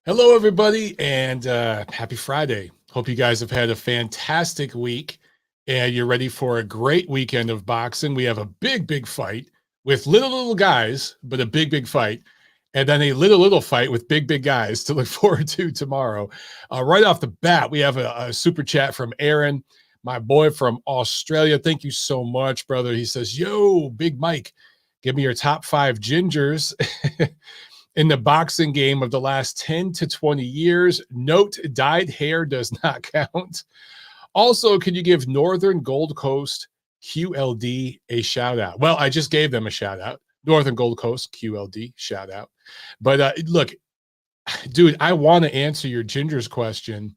Hello, everybody, and happy Friday. Hope you guys have had a fantastic week and you're ready for a great weekend of boxing. We have a big fight with little guys, but a big fight. And then a little fight with big guys to look forward to tomorrow. Right off the bat, we have a super chat from Aaron, my boy from Australia. Thank you so much, brother. He says, Yo, Big Mike, give me your top 5 gingers in the boxing game of the last 10 to 20 years. Note, dyed hair does not count. Also, can you give Northern Gold Coast QLD a shout out? Well, I just gave them a shout out. Northern Gold Coast QLD, shout out. But look, dude, I want to answer your Ginger's question.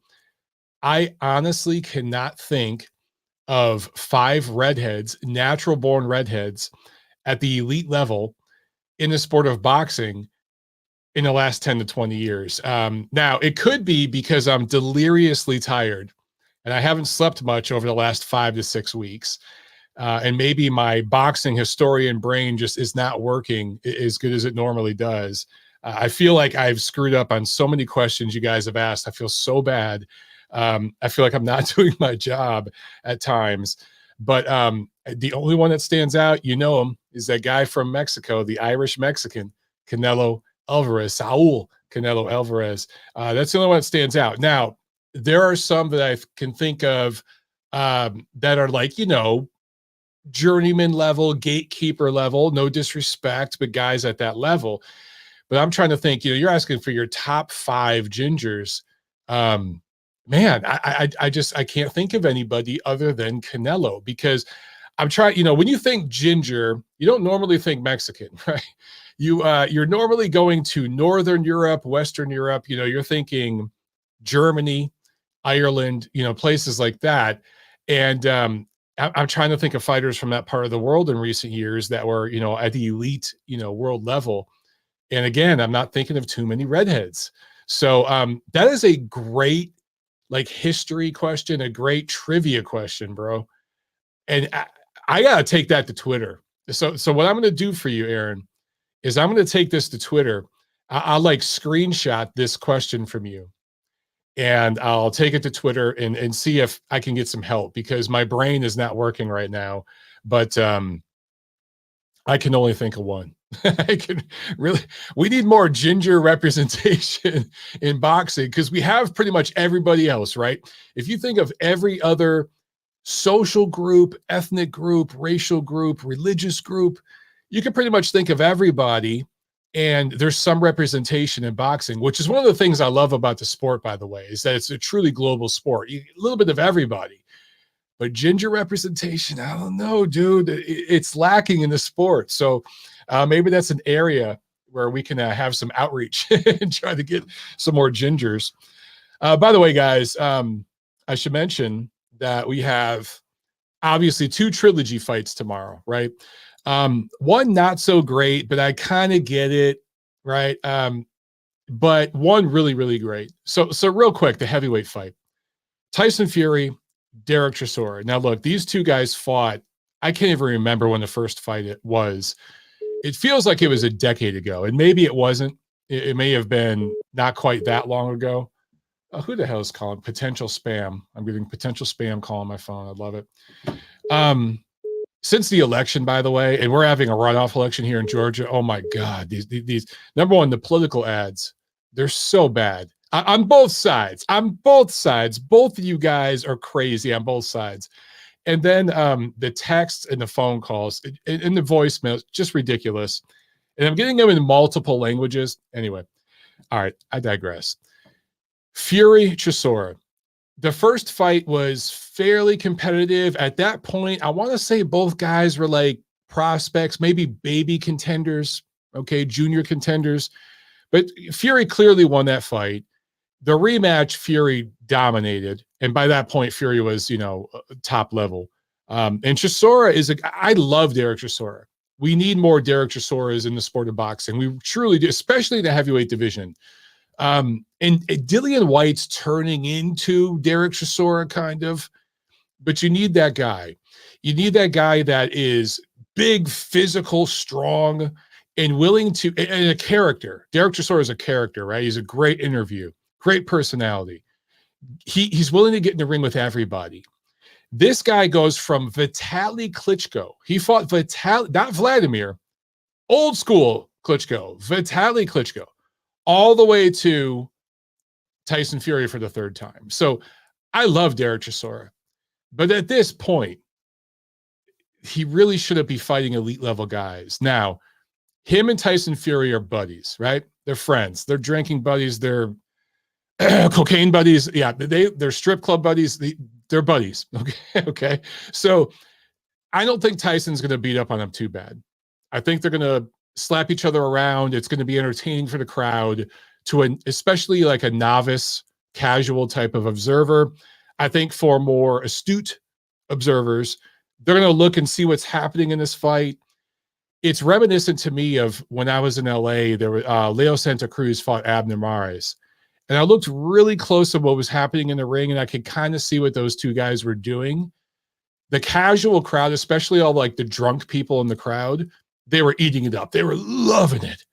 I honestly cannot think of 5 redheads, natural born redheads at the elite level in the sport of boxing in the last 10 to 20 years. Now, it could be because I'm deliriously tired and I haven't slept much over the last 5 to 6 weeks. And maybe my boxing historian brain just is not working as good as it normally does. I feel like I've screwed up on so many questions you guys have asked. I feel so bad. I feel like I'm not doing my job at times. But the only one that stands out, you know him, is that guy from Mexico, the Irish Mexican, Canelo Alvarez, Saul Canelo Alvarez. That's the only one that stands out. Now, there are some that I can think of that are like, journeyman level, gatekeeper level, no disrespect, but guys at that level. But I'm trying to think, you're asking for your top 5 gingers. Man, I can't think of anybody other than Canelo, because I'm trying, when you think ginger, you don't normally think Mexican, right? You're normally going to Northern Europe, Western Europe, you're thinking Germany, Ireland, places like that. And I'm trying to think of fighters from that part of the world in recent years that were, at the elite, world level. And again, I'm not thinking of too many redheads. So that is a great history question, a great trivia question, bro. And I got to take that to Twitter. So what I'm going to do for you, Aaron, is I'm going to take this to Twitter. I'll screenshot this question from you, and I'll take it to Twitter and see if I can get some help, because my brain is not working right now. But I can only think of one. We need more ginger representation in boxing, because we have pretty much everybody else, right? If you think of every other social group, ethnic group, racial group, religious group, you can pretty much think of everybody, and there's some representation in boxing, which is one of the things I love about the sport, by the way, is that it's a truly global sport. A little bit of everybody. But ginger representation, I don't know, dude. It's lacking in the sport. So maybe that's an area where we can have some outreach and try to get some more gingers. By the way, guys, I should mention that we have obviously 2 trilogy fights tomorrow, right? One not so great, but I kind of get it, right? But one really great. So real quick, the heavyweight fight. Tyson Fury, Derek Chisora. Now, look, these 2 guys fought. I can't even remember when the first fight it was. It feels like it was a decade ago, and maybe it wasn't. It may have been not quite that long ago. Who the hell is calling? Potential spam. I'm getting potential spam call on my phone. I love it. Since the election, by the way, and we're having a runoff election here in Georgia. Oh my God, these number one, the political ads, they're so bad. On both sides. Both of you guys are crazy on both sides. And then the texts and the phone calls and the voicemails, just ridiculous. And I'm getting them in multiple languages. Anyway, all right, I digress. Fury Chisora. The first fight was fairly competitive. At that point, I want to say both guys were like prospects, maybe baby contenders, okay, junior contenders. But Fury clearly won that fight. The rematch, Fury dominated. And by that point, Fury was, top level. And Chisora I love Derek Chisora. We need more Derek Chisoras in the sport of boxing. We truly do, especially in the heavyweight division. And Dillian White's turning into Derek Chisora, kind of. But you need that guy. You need that guy that is big, physical, strong, and willing to, and a character. Derek Chisora is a character, right? He's a great interview, great personality. He's willing to get in the ring with everybody. This guy goes from Vitaly Klitschko. He fought Vitaly, not Vladimir, old school Klitschko, Vitaly Klitschko, all the way to Tyson Fury for the third time. So I love Derek Chisora, but at this point, he really shouldn't be fighting elite level guys. Now, him and Tyson Fury are buddies, right? They're friends. They're drinking buddies. They're cocaine buddies. Yeah, they're strip club buddies. They're buddies. Okay. Okay. So I don't think Tyson's going to beat up on him too bad. I think they're going to slap each other around. It's going to be entertaining for the crowd, especially like a novice, casual type of observer. I think for more astute observers, they're going to look and see what's happening in this fight. It's reminiscent to me of when I was in LA. There was Leo Santa Cruz fought Abner Mares, and I looked really close at what was happening in the ring, and I could kind of see what those two guys were doing. The casual crowd, especially all like the drunk people in the crowd, they were eating it up. They were loving it.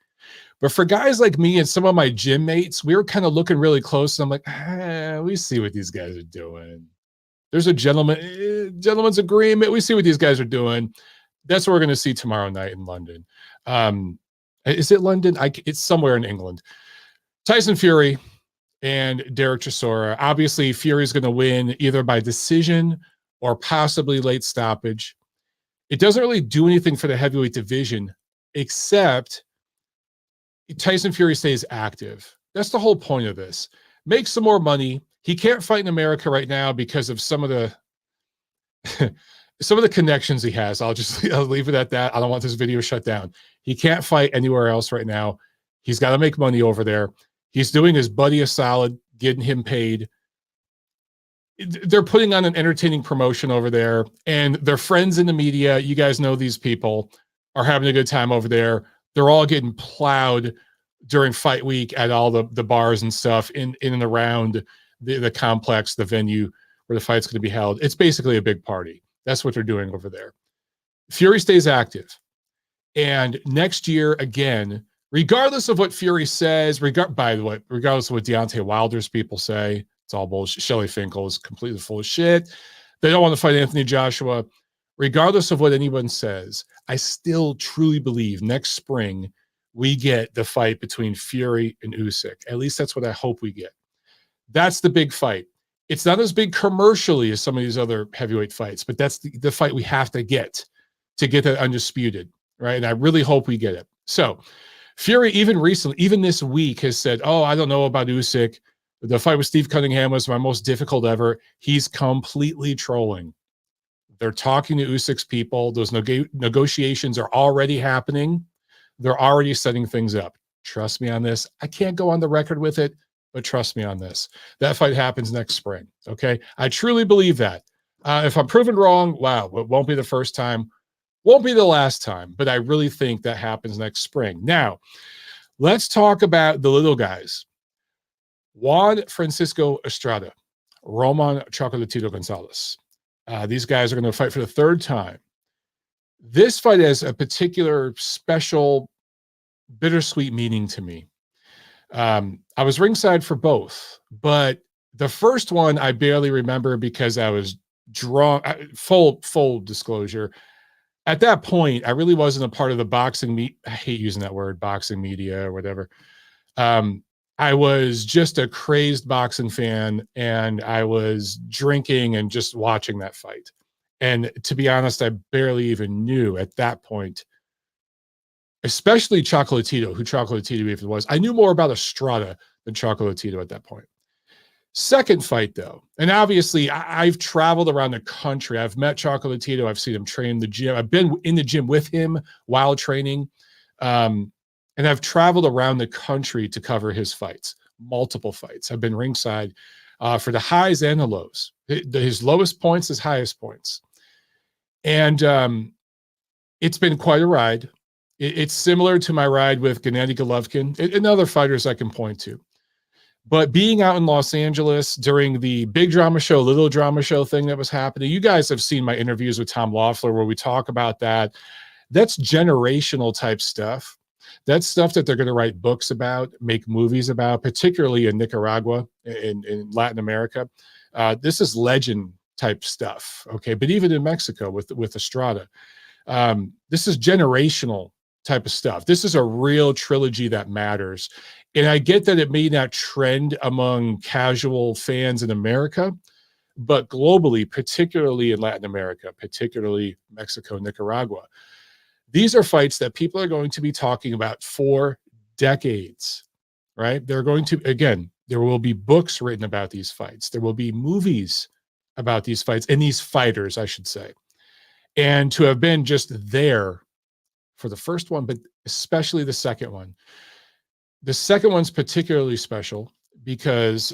But for guys like me and some of my gym mates, we were kind of looking really close. And I'm like, we see what these guys are doing. There's a gentleman's agreement. We see what these guys are doing. That's what we're going to see tomorrow night in London. Is it London? It's somewhere in England. Tyson Fury and Derek Chisora. Obviously, Fury's going to win either by decision or possibly late stoppage. It doesn't really do anything for the heavyweight division, except Tyson Fury stays active. That's the whole point of this. Make some more money. He can't fight in America right now because of some of the connections he has. I'll leave it at that. I don't want this video shut down. He can't fight anywhere else right now. He's got to make money over there. He's doing his buddy a solid, getting him paid. They're putting on an entertaining promotion over there, and their friends in the media, you guys know these people, are having a good time over there. They're all getting plowed during fight week at all the bars and stuff in and around the complex, the venue where the fight's going to be held. It's basically a big party. That's what they're doing over there. Fury stays active. And next year, again, regardless of what Fury says, by the way, regardless of what Deontay Wilder's people say, it's all bullshit. Shelley Finkel is completely full of shit. They don't want to fight Anthony Joshua. Regardless of what anyone says, I still truly believe next spring we get the fight between Fury and Usyk. At least that's what I hope we get. That's the big fight. It's not as big commercially as some of these other heavyweight fights, but that's the fight we have to get that undisputed, right? And I really hope we get it. So Fury, even recently, even this week, has said, I don't know about Usyk. The fight with Steve Cunningham was my most difficult ever. He's completely trolling. They're talking to Usyk's people. Those negotiations are already happening. They're already setting things up. Trust me on this. I can't go on the record with it, but trust me on this. That fight happens next spring, okay? I truly believe that. If I'm proven wrong, wow, it won't be the first time. Won't be the last time, but I really think that happens next spring. Now, let's talk about the little guys. Juan Francisco Estrada, Roman Chocolatito Gonzalez. These guys are going to fight for the third time. This fight has a particular special, bittersweet meaning to me. I was ringside for both, but the first one I barely remember because I was drunk. Full disclosure. At that point, I really wasn't a part of the boxing I hate using that word, boxing media or whatever. I was just a crazed boxing fan, and I was drinking and just watching that fight. And to be honest, I barely even knew at that point, especially Chocolatito, who Chocolatito even was. I knew more about Estrada than Chocolatito at that point. Second fight, though, and obviously I've traveled around the country. I've met Chocolatito. I've seen him train in the gym. I've been in the gym with him while training. And I've traveled around the country to cover his fights, multiple fights. I've been ringside for the highs and the lows, his lowest points, his highest points. And it's been quite a ride. It's similar to my ride with Gennady Golovkin and other fighters I can point to. But being out in Los Angeles during the big drama show, little drama show thing that was happening, you guys have seen my interviews with Tom Loeffler where we talk about that. That's generational type stuff. That's stuff that they're going to write books about, make movies about, particularly in Nicaragua, in Latin America. This is legend type stuff. Okay. But even in Mexico with Estrada, this is generational type of stuff. This is a real trilogy that matters. And I get that it may not trend among casual fans in America, but globally, particularly in Latin America, particularly Mexico, Nicaragua, these are fights that people are going to be talking about for decades, right? They're going to, again, there will be books written about these fights. There will be movies about these fights and these fighters, I should say. And to have been just there for the first one, but especially the second one. The second one's particularly special because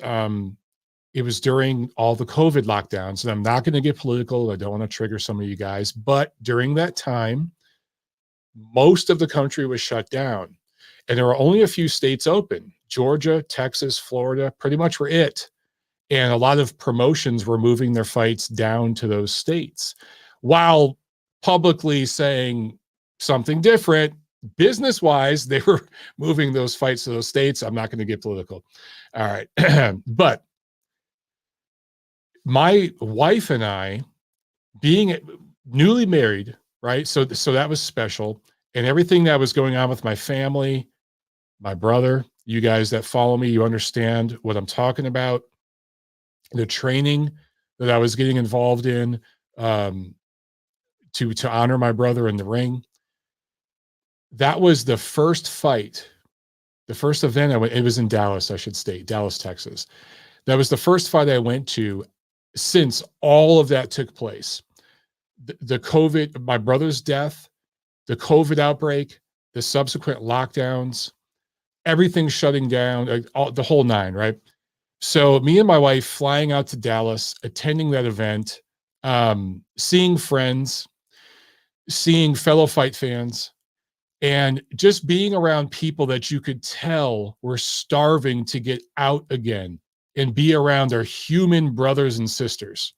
it was during all the COVID lockdowns, and I'm not going to get political. I don't want to trigger some of you guys, but during that time, most of the country was shut down, and there were only a few states open. Georgia, Texas, Florida, pretty much were it. And a lot of promotions were moving their fights down to those states while publicly saying something different. Business-wise, they were moving those fights to those states. I'm not going to get political. All right. But my wife and I, being newly married, right? So that was special. And everything that was going on with my family, my brother, you guys that follow me, you understand what I'm talking about. The training that I was getting involved in to honor my brother in the ring. That was the first fight, the first event I went. It was in Dallas, I should state, Dallas, Texas. That was the first fight I went to since all of that took place. The COVID, my brother's death, the COVID outbreak, the subsequent lockdowns, everything shutting down, the whole nine, right? So me and my wife flying out to Dallas, attending that event, seeing friends, seeing fellow fight fans, and just being around people that you could tell were starving to get out again and be around their human brothers and sisters,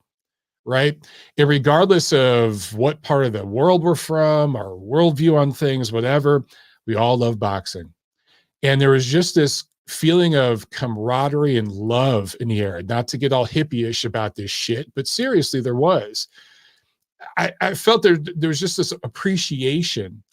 right? And regardless of what part of the world we're from, our worldview on things, whatever, we all love boxing. And there was just this feeling of camaraderie and love in the air. Not to get all hippie-ish about this shit, but seriously, there was. I felt there was just this appreciation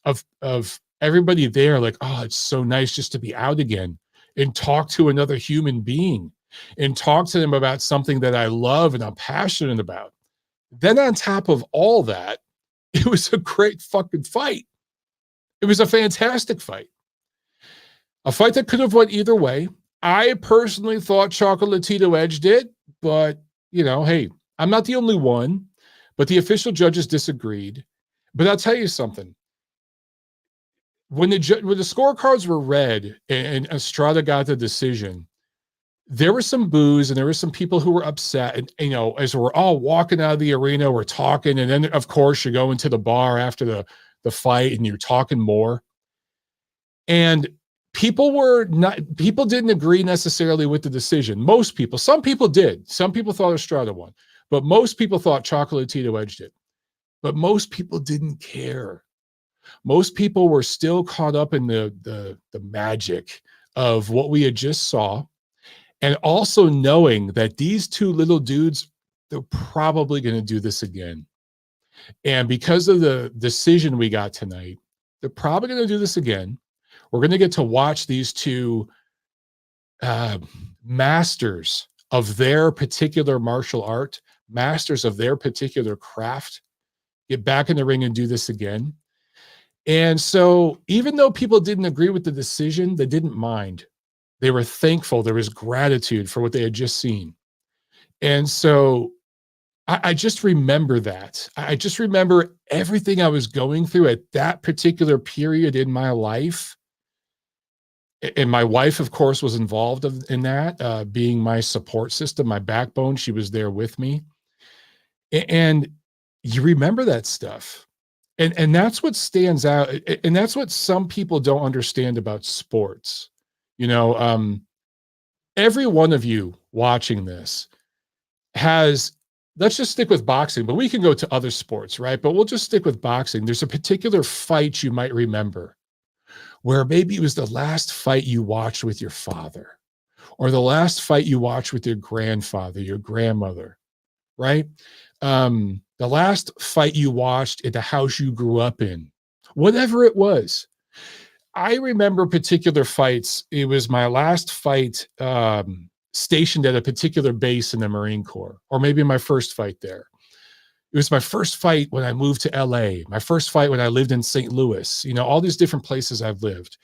of everybody there, like, oh, it's so nice just to be out again and talk to another human being and talk to them about something that I love and I'm passionate about. Then on top of all that, it was a great fucking fight. It was a fantastic fight. A fight that could have went either way. I personally thought Chocolatito edged it, but, you know, hey, I'm not the only one. But the official judges disagreed. But I'll tell you something. When the scorecards were read and Estrada got the decision, there were some boos and there were some people who were upset. And, you know, as we're all walking out of the arena, we're talking. And then, of course, you go into the bar after the fight and you're talking more. And people didn't agree necessarily with the decision. Most people, some people did. Some people thought Estrada won. But most people thought Chocolatito edged it. But most people didn't care. Most people were still caught up in the magic of what we had just saw. And also knowing that these two little dudes, they're probably going to do this again. And because of the decision we got tonight, they're probably going to do this again. We're going to get to watch these two masters of their particular martial art, masters of their particular craft, get back in the ring and do this again. And so even though people didn't agree with the decision, they didn't mind. They were thankful. There was gratitude for what they had just seen. And so I just remember that. I just remember everything I was going through at that particular period in my life. And my wife, of course, was involved in that, being my support system, my backbone. She was there with me. And you remember that stuff. And that's what stands out. And that's what some people don't understand about sports. You know, every one of you watching this has, let's just stick with boxing, but we can go to other sports, right? But we'll just stick with boxing. There's a particular fight you might remember where maybe it was the last fight you watched with your father, or the last fight you watched with your grandfather, your grandmother, right? The last fight you watched at the house you grew up in, whatever it was. I remember particular fights. It was my last fight stationed at a particular base in the Marine Corps, or maybe my first fight there. It was my first fight when I moved to LA, my first fight when I lived in St. Louis, all these different places I've lived.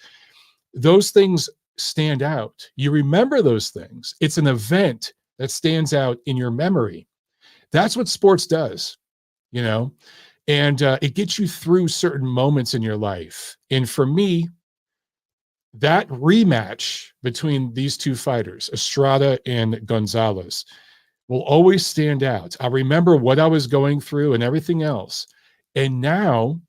Those things stand out. You remember those things. It's an event that stands out in your memory. That's what sports does, and it gets you through certain moments in your life. And for me, that rematch between these two fighters, Estrada and Gonzalez, will always stand out. I remember what I was going through and everything else. And now,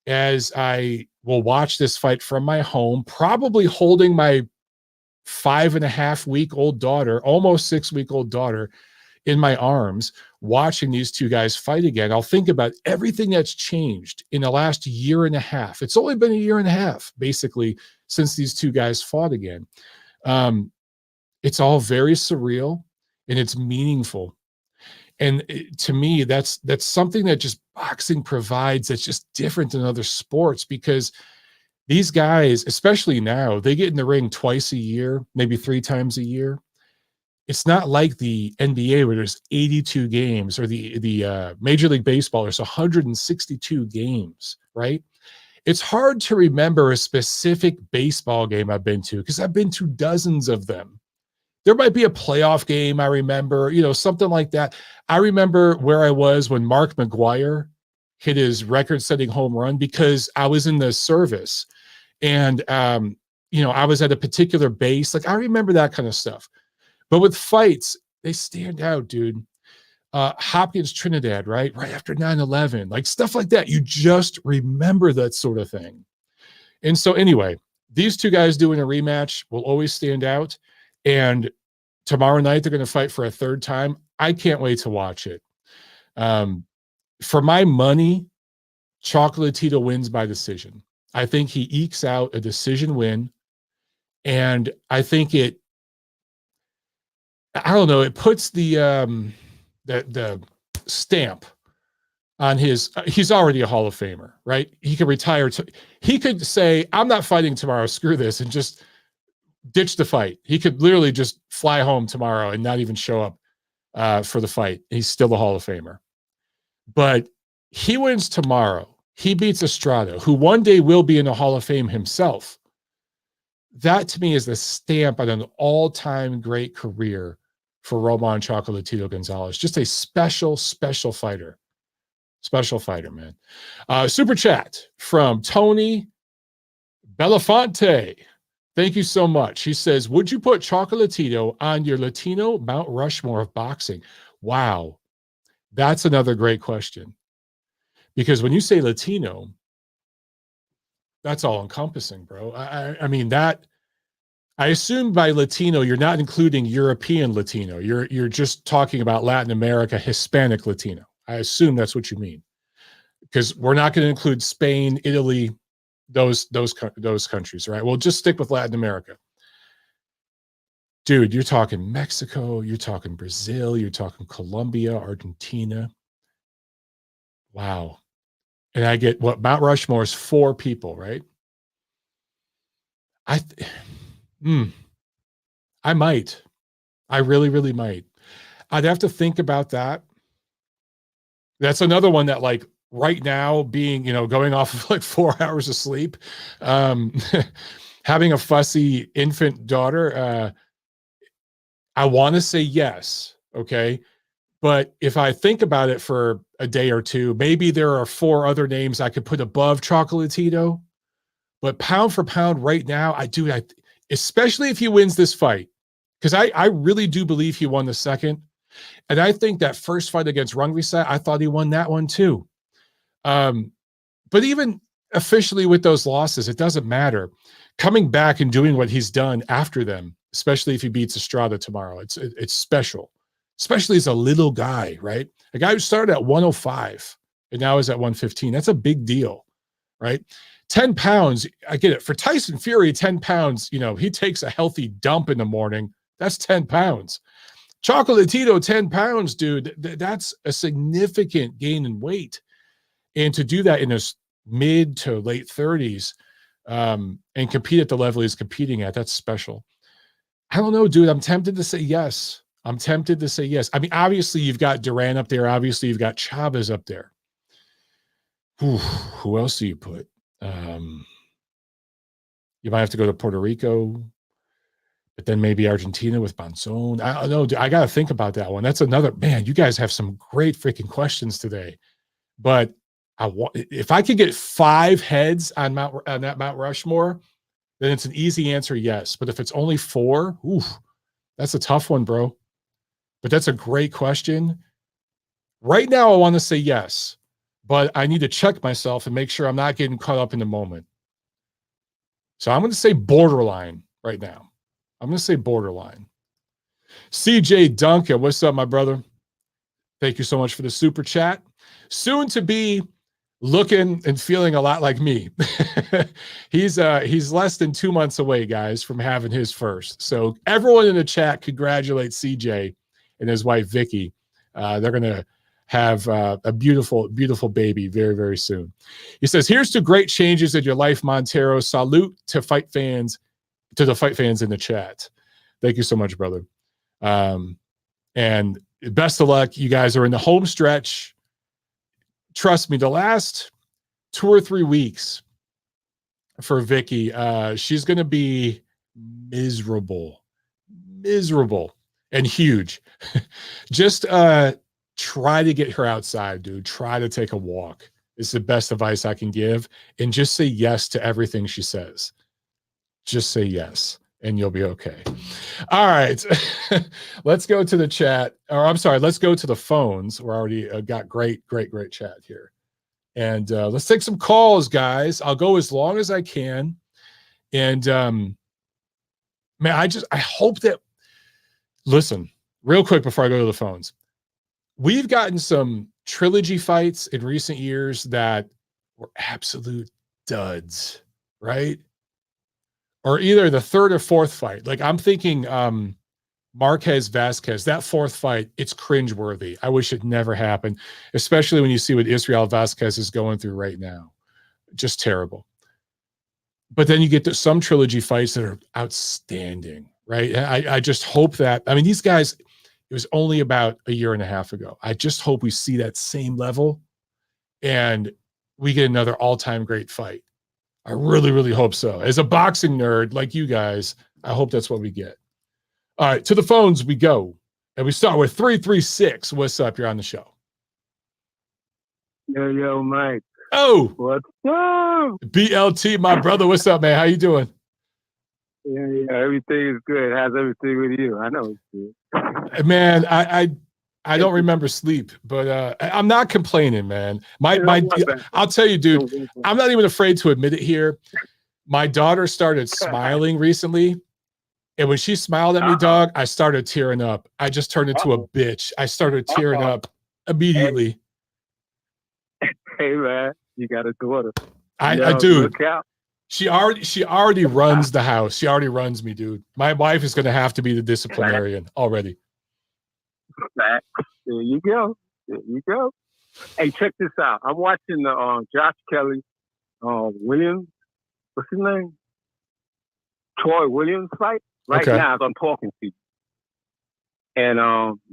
as I will watch this fight from my home, probably holding my 5.5-week-old daughter, almost 6-week-old daughter in my arms, watching these two guys fight again, I'll think about everything that's changed in the last year and a half. It's only been a year and a half, basically, since these two guys fought again. It's all very surreal and it's meaningful. And to me, that's something that just boxing provides that's just different than other sports, because these guys, especially now, they get in the ring twice a year, maybe 3 times a year. It's not like the NBA where there's 82 games, or the Major League Baseball, there's 162 games, right? It's hard to remember a specific baseball game I've been to, because I've been to dozens of them. There might be a playoff game I remember, something like that. I remember where I was when Mark McGwire hit his record-setting home run, because I was in the service, and I was at a particular base. Like, I remember that kind of stuff. But with fights, they stand out, dude. Hopkins, Trinidad, right after 9/11, like stuff like that. You just remember that sort of thing. And so anyway, these two guys doing a rematch will always stand out. And tomorrow night, they're going to fight for a third time. I can't wait to watch it. For my money, Chocolatito wins by decision. I think he ekes out a decision win. And I think it puts the stamp on his, he's already a Hall of Famer, right? He could retire. He could say, I'm not fighting tomorrow, screw this, and just ditch the fight. He could literally just fly home tomorrow and not even show up for the fight. He's still a Hall of Famer. But he wins tomorrow. He beats Estrada, who one day will be in the Hall of Fame himself. That, to me, is the stamp on an all-time great career for Roman Chocolatito Gonzalez. Just a special, special fighter. Special fighter, man. Super chat from Tony Belafonte. Thank you so much. He says, would you put Chocolatito on your Latino Mount Rushmore of boxing? Wow. That's another great question. Because when you say Latino, that's all encompassing, bro. I mean, that, I assume by Latino, you're not including European Latino. You're just talking about Latin America, Hispanic Latino. I assume that's what you mean. Because we're not going to include Spain, Italy, those countries, right? We'll just stick with Latin America. Dude, you're talking Mexico, you're talking Brazil, you're talking Colombia, Argentina. Wow. And I get what Mount Rushmore is 4 people, right? I might. I really, really might. I'd have to think about that. That's another one that, like, right now, being, going off of like 4 hours of sleep, having a fussy infant daughter, I want to say yes. Okay. But if I think about it for a day or two, maybe there are 4 other names I could put above Chocolatito. But pound for pound right now, especially if he wins this fight, because I really do believe he won the second. And I think that first fight against Rungvisai, I thought he won that one too. But even officially with those losses, it doesn't matter. Coming back and doing what he's done after them, especially if he beats Estrada tomorrow, it's special. Especially as a little guy, right? A guy who started at 105 and now is at 115. That's a big deal, right? 10 pounds, I get it. For Tyson Fury, 10 pounds, you know, he takes a healthy dump in the morning. That's 10 pounds. Chocolatito, 10 pounds, dude. That's a significant gain in weight. And to do that in his mid to late 30s and compete at the level he's competing at, that's special. I don't know, dude. I'm tempted to say yes. I'm tempted to say yes. I mean, obviously, you've got Duran up there. Obviously, you've got Chavez up there. Who else do you put? You might have to go to Puerto Rico, but then maybe Argentina with Bonzone. I don't know. Dude, I got to think about that one. That's another, man, you guys have some great freaking questions today. But if I could get 5 heads on that Mount Rushmore, then it's an easy answer, yes. But if it's only 4, that's a tough one, bro. But that's a great question. Right now, I want to say yes, but I need to check myself and make sure I'm not getting caught up in the moment. So I'm going to say borderline right now. I'm going to say borderline. CJ Duncan, what's up, my brother? Thank you so much for the super chat. Soon to be looking and feeling a lot like me. He's less than 2 months away, guys, from having his first. So everyone in the chat, congratulate CJ and his wife Vicky. They're going to have a beautiful, beautiful baby very, very soon. He says, "Here's to great changes in your life, Montero. Salute to the fight fans in the chat." Thank you so much, brother. And best of luck. You guys are in the home stretch. Trust me, the last 2 or 3 weeks for Vicky, she's going to be miserable and huge. Just try to get her outside, dude. Try to take a walk. It's the best advice I can give. And just say yes to everything she says. Just say yes, and you'll be okay. All right. Let's go to the chat. Or I'm sorry, let's go to the phones. We're already got great chat here. And let's take some calls, guys. I'll go as long as I can. And man, I hope that, listen, real quick before I go to the phones. We've gotten some trilogy fights in recent years that were absolute duds, right? Or either the third or fourth fight. Like I'm thinking Marquez Vasquez, that fourth fight, it's cringeworthy. I wish it never happened, especially when you see what Israel Vasquez is going through right now. Just terrible. But then you get to some trilogy fights that are outstanding, right? I just hope that, I mean, these guys, it was only about a year and a half ago. I just hope we see that same level and we get another all-time great fight. I really, really hope so. As a boxing nerd like you guys, I hope that's what we get. All right, to the phones we go. And we start with 336. What's up? You're on the show. Yo, Mike. Oh, what's up? BLT, my brother. What's up, man? How you doing? Yeah, everything is good. How's everything with you? I know it's good. Man, I don't remember sleep, but I'm not complaining, man. I'll tell you, dude, I'm not even afraid to admit it here. My daughter started smiling recently, and when she smiled at me, dog, I started tearing up. I just turned into a bitch. I started tearing up immediately. Hey, man, you got a daughter. I do. Look out. She already runs the house. She already runs me, dude. My wife is going to have to be the disciplinarian already. There you go. There you go. Hey, check this out. I'm watching the Josh Kelly, Williams. What's his name? Troy Williams fight right now as I'm talking to you. And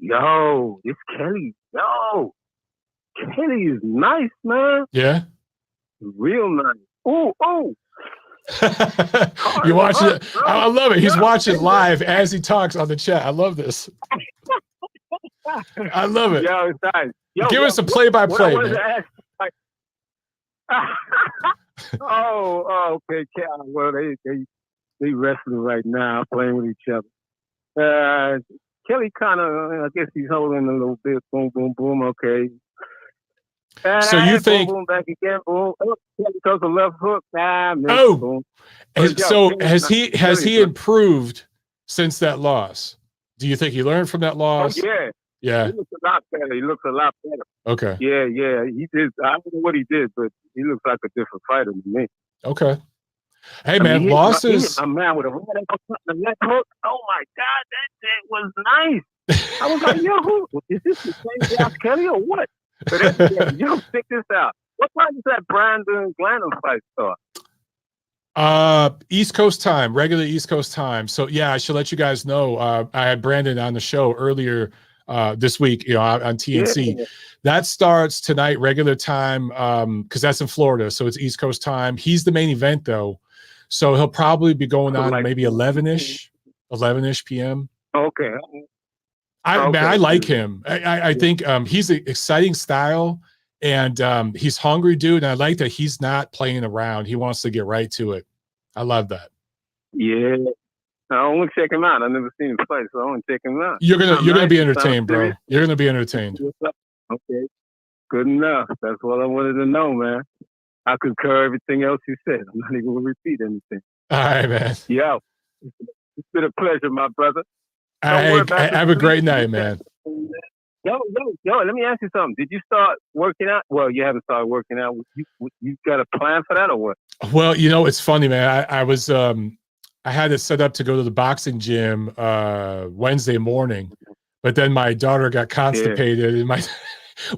yo, it's Kelly. Yo, Kelly is nice, man. Yeah. Real nice. Oh. You watch it. I love it. He's watching live as he talks on the chat. I love this. I love it. Yo, it's nice. Give us a play-by-play, man. Okay. Well, they wrestling right now, playing with each other. Kelly kind of, I guess he's holding a little bit. Boom, boom, boom. Okay. So you think? Boom, back again. Boom. Kelly goes a left hook. Boom. So has he improved since that loss? Do you think he learned from that loss? Oh, yeah. He looks a lot better. Okay. Yeah. He did. I don't know what he did, but he looks like a different fighter to me. Okay. Hey, I mean, man, he hit losses. my man with a left hook. Oh my God, that shit was nice. I was like, yo, is this the same Josh Kelly or what? But yo, check this out. What time does that Brandon Glanham fight start? East Coast time, regular East Coast time. So yeah, I should let you guys know. I had Brandon on the show earlier this week, on TNC. Yeah. That starts tonight, regular time, because that's in Florida, so it's East Coast time. He's the main event though, so he'll probably be going So on like, maybe 11ish p.m. okay, I okay, like good. him. I think he's an exciting style, and he's hungry, dude. And I like that he's not playing around. He wants to get right to it. I love that. Yeah. I want to check him out. I've never seen him play, so I want to check him out. You're gonna Nice. be He sounds entertained, serious. bro. You're gonna be entertained. Okay, good enough. That's what I wanted to know, man. I concur everything else you said. I'm not even going to repeat anything. All right, man. Yo, it's been a pleasure, my brother. Don't worry Hey, about the have a sleep. great night, man. Yo, let me ask you something. Did you start working out? Well, you haven't started working out. You got a plan for that or what? Well, it's funny, man. I was I had it set up to go to the boxing gym Wednesday morning, but then my daughter got constipated and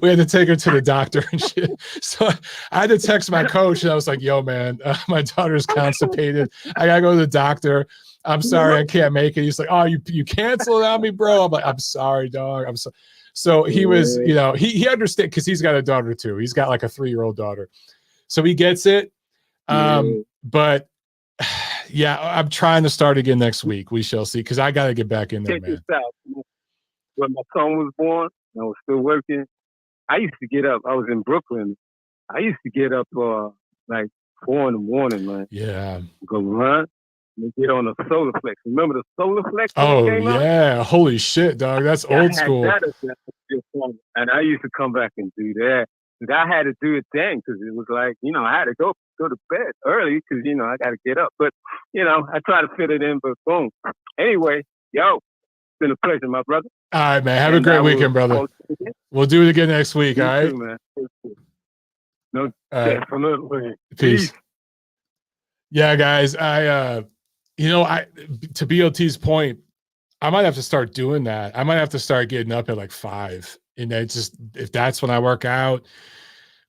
we had to take her to the doctor and shit. So I had to text my coach and I was like, yo, man, my daughter's constipated. I gotta go to the doctor. I'm sorry, I can't make it. He's like, oh, you cancel it on me, bro. I'm like, I'm sorry, dog. I'm so. So he was, he understood because he's got a daughter too. He's got like a 3-year-old daughter, so he gets it. But yeah, I'm trying to start again next week. We shall see, because I got to get back in there, Check man. this out. When my son was born, I was still working. I used to get up. I was in Brooklyn. I used to get up like 4 in the morning, man. Yeah. Go run and get on the Solar Flex. Remember the Solar Flex? Oh, yeah. Holy shit, dog. That's old school. And I used to come back and do that. And I had to do it then because it was like, I had to go to bed early because, I got to get up. But, I try to fit it in, but boom. Anyway, yo, it's been a pleasure, my brother. All right, man. Have a great weekend, brother. We'll do it again next week, all right? Too, man. No, definitely. Peace. Yeah, guys. I to BOT's point, I might have to start doing that. I might have to start getting up at like 5, and then just if that's when I work out.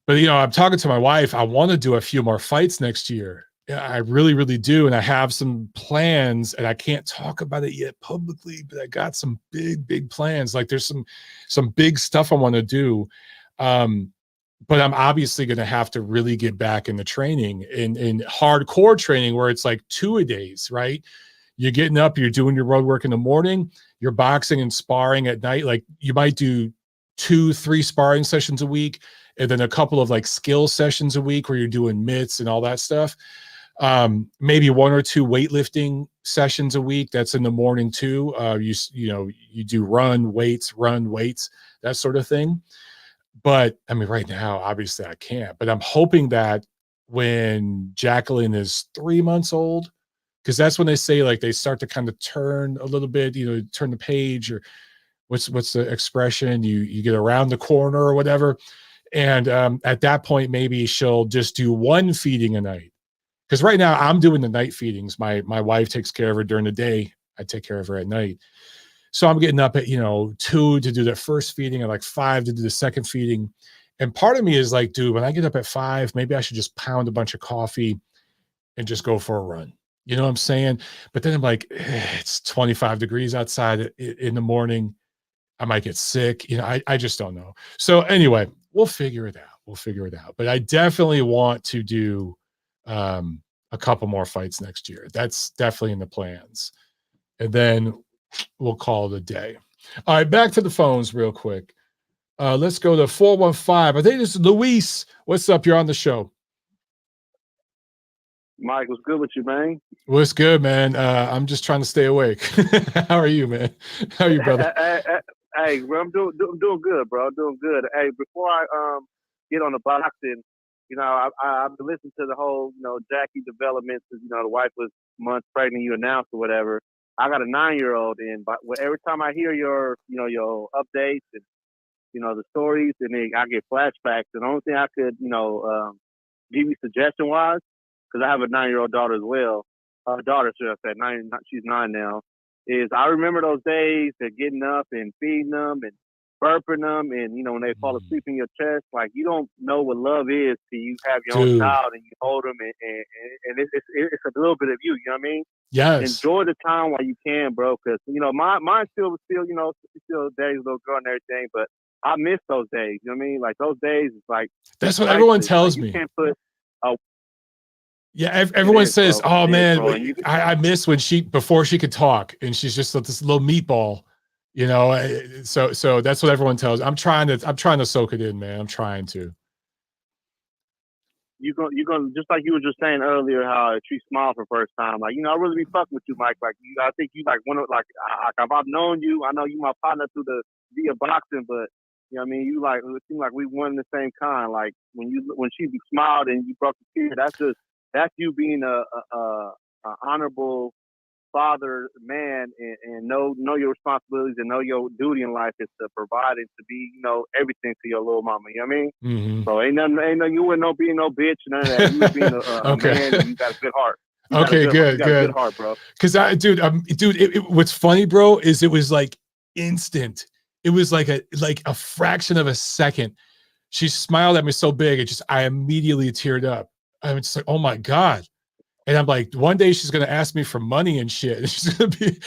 But I'm talking to my wife. I want to do a few more fights next year. I really, really do, and I have some plans, and I can't talk about it yet publicly. But I got some big, big plans. Like there's some big stuff I want to do. But I'm obviously going to have to really get back in the training, in hardcore training, where it's like 2-a-days, right? You're getting up, you're doing your road work in the morning, you're boxing and sparring at night. Like you might do 2-3 sparring sessions a week, and then a couple of like skill sessions a week where you're doing mitts and all that stuff. Maybe 1 or 2 weightlifting sessions a week. That's in the morning too. You do run weights, that sort of thing. But I mean, right now, obviously I can't, but I'm hoping that when Jacqueline is 3 months old, because that's when they say like they start to kind of turn a little bit, turn the page, or what's the expression? You get around the corner or whatever. And at that point, maybe she'll just do 1 feeding a night. Because right now I'm doing the night feedings. My wife takes care of her during the day. I take care of her at night. So I'm getting up at 2 to do the first feeding and like 5 to do the second feeding. And part of me is like, dude, when I get up at 5, maybe I should just pound a bunch of coffee and just go for a run. You know what I'm saying? But then I'm like, it's 25 degrees outside in the morning. I might get sick. I just don't know. So anyway, we'll figure it out. But I definitely want to do a couple more fights next year. That's definitely in the plans. And then we'll call it a day. All right, back to the phones real quick. Let's go to 415. I think this is Luis. What's up? You're on the show. Mike, what's good with you, man? What's good, man? I'm just trying to stay awake. How are you, man? How are you, brother? Hey, bro, I'm doing good, bro. I'm doing good. Hey, before I get on the boxing, I've been listening to the whole, Jackie development since, the wife was months pregnant, you announced or whatever. I got a 9-year-old, and every time I hear your updates and, the stories, and then I get flashbacks. And the only thing I could, give you suggestion-wise, because I have a 9-year-old daughter as well. Daughter, should I say? She's 9 now. Is I remember those days of getting up and feeding them and burping them, and you know when they fall asleep in your chest, like you don't know what love is till you have your own child and you hold them, and it's a little bit of you. You know what I mean? Yes. Enjoy the time while you can, bro. Because you know mine still you know still days little girl and everything, but I miss those days. You know what I mean? Like those days, it's like that's what everyone tells me. You can't put yeah, everyone says, bro. "Oh man, I miss when before she could talk, and she's just like this little meatball." You know, so that's what everyone tells me. I'm trying to soak it in, man. I'm trying to. You're gonna just like you were just saying earlier, how she smiled for the first time. Like, you know, I really be fucking with you, Mike. Like, I think you like one of if I've known you, I know you my partner through via boxing, but you know what I mean, you like it seems like we one the same kind. Like when she smiled and you broke the tear, that's you being a honorable father, man, and know your responsibilities and know your duty in life is to provide and to be, you know, everything to your little mama. You know what I mean? Mm-hmm. So ain't nothing. You wouldn't no being no bitch, none of that. You was being a man. And you got a good heart. Okay, good. You got a good heart, bro. Because what's funny, bro, is it was like instant. It was like a fraction of a second. She smiled at me so big, I immediately teared up. I was just like, oh my God. And I'm like, one day she's gonna ask me for money and shit. And she's gonna be,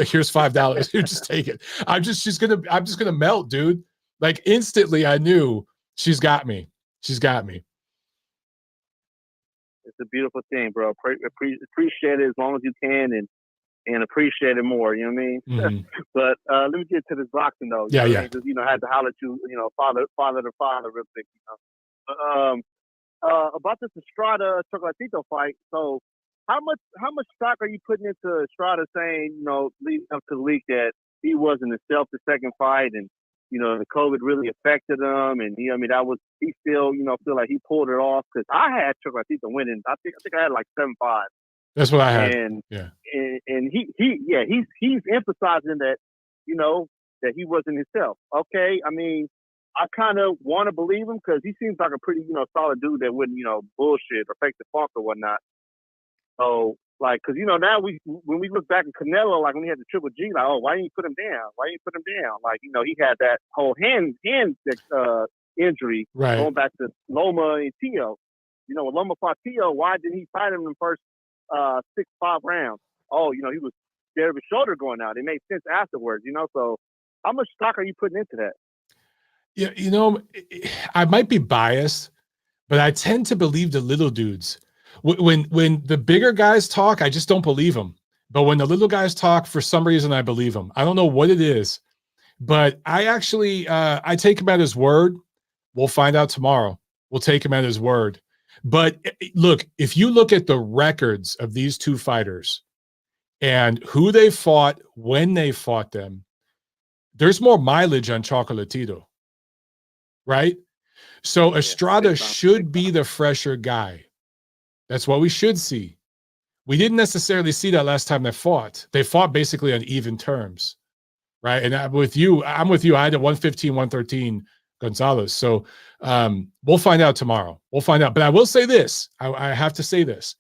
here's $5. Here, just take it. I'm just gonna melt, dude. Like instantly, I knew she's got me. She's got me. It's a beautiful thing, bro. Appreciate it as long as you can, and appreciate it more. You know what I mean? Mm-hmm. But let me get to this boxing though. Yeah. Because I had to holler at you, you know, father to father, real quick. You know? About this Estrada Chocolatito fight. So, how much stock are you putting into Estrada saying, you know, leading up to the leak that he wasn't himself the second fight, and you know the COVID really affected him, and he still feel like he pulled it off? Because I had Chocolatito winning. I think I had like 7-5. That's what I had. And yeah, and he's emphasizing that, you know, that he wasn't himself. Okay, I mean, I kind of want to believe him because he seems like a pretty, you know, solid dude that wouldn't, you know, bullshit or fake the funk or whatnot. So, like, because, you know, now when we look back at Canelo, like when he had the Triple G, like, oh, why didn't you put him down? Why didn't you put him down? Like, you know, he had that whole hand injury going back to Loma and Tio. You know, when Loma fought Tio, why didn't he fight him in the first 6-5 rounds? Oh, you know, he was scared of his shoulder going out. It made sense afterwards, you know. So, how much stock are you putting into that? Yeah, you know, I might be biased, but I tend to believe the little dudes. When the bigger guys talk, I just don't believe them. But when the little guys talk, for some reason, I believe them. I don't know what it is, but I actually I take him at his word. We'll find out tomorrow. We'll take him at his word. But look, if you look at the records of these two fighters and who they fought, when they fought them, there's more mileage on Chocolatito. Right? So Estrada should be the fresher guy. That's what we should see. We didn't necessarily see that last time they fought. They fought basically on even terms. Right? And I'm with you. I had a 115, 113 Gonzalez. So we'll find out tomorrow. We'll find out. But I will say this. I have to say this.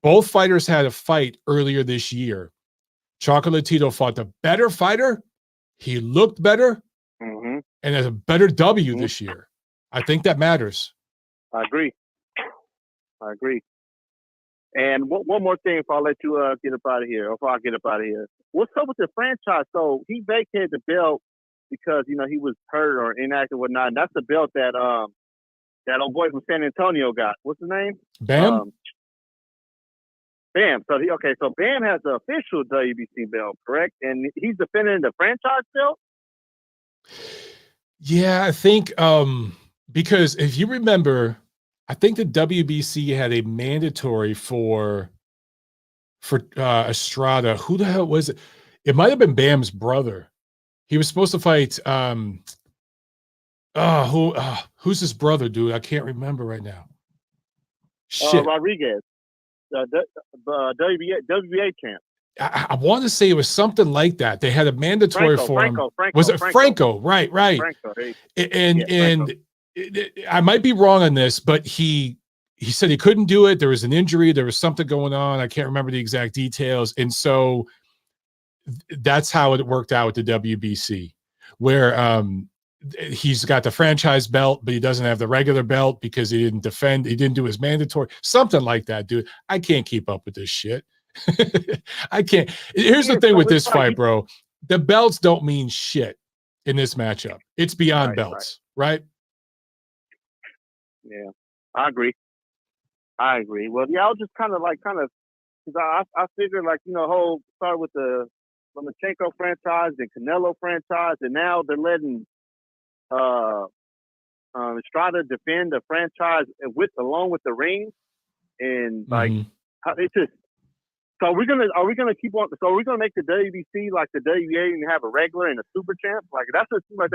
Both fighters had a fight earlier this year. Chocolatito fought the better fighter. He looked better. Mm-hmm. And as a better W this year. I think that matters. I agree. And one more thing before I let you get up out of here, or before I get up out of here. What's up with the franchise? So he vacated the belt because, you know, he was hurt or inactive or whatnot. And that's the belt that old boy from San Antonio got. What's his name? Bam? Bam. So Bam has the official WBC belt, correct? And he's defending the franchise belt? Yeah, I think because if you remember, I think the WBC had a mandatory for Estrada. Who the hell was it? It might have been Bam's brother. He was supposed to fight who's his brother, dude? I can't remember right now. Shit. Rodriguez. WBA champ. I want to say it was something like that. They had a mandatory for him. Was it Franco? Right. Franco, I might be wrong on this, but he he said he couldn't do it. There was an injury. There was something going on. I can't remember the exact details. And so that's how it worked out with the WBC, where he's got the franchise belt, but he doesn't have the regular belt because he didn't defend. He didn't do his mandatory, something like that, dude. I can't keep up with this shit. I can't. Here's the thing with this fight, bro. The belts don't mean shit in this matchup. It's beyond belts, right? Yeah, I agree. Well, yeah, I was just kind of because I figured whole start with the Lomachenko franchise and Canelo franchise, and now they're letting Estrada defend the franchise along with the ring, and it's just. So are we gonna keep on? So are we gonna make the WBC like the WBA and have a regular and a super champ? Like that's what it seems like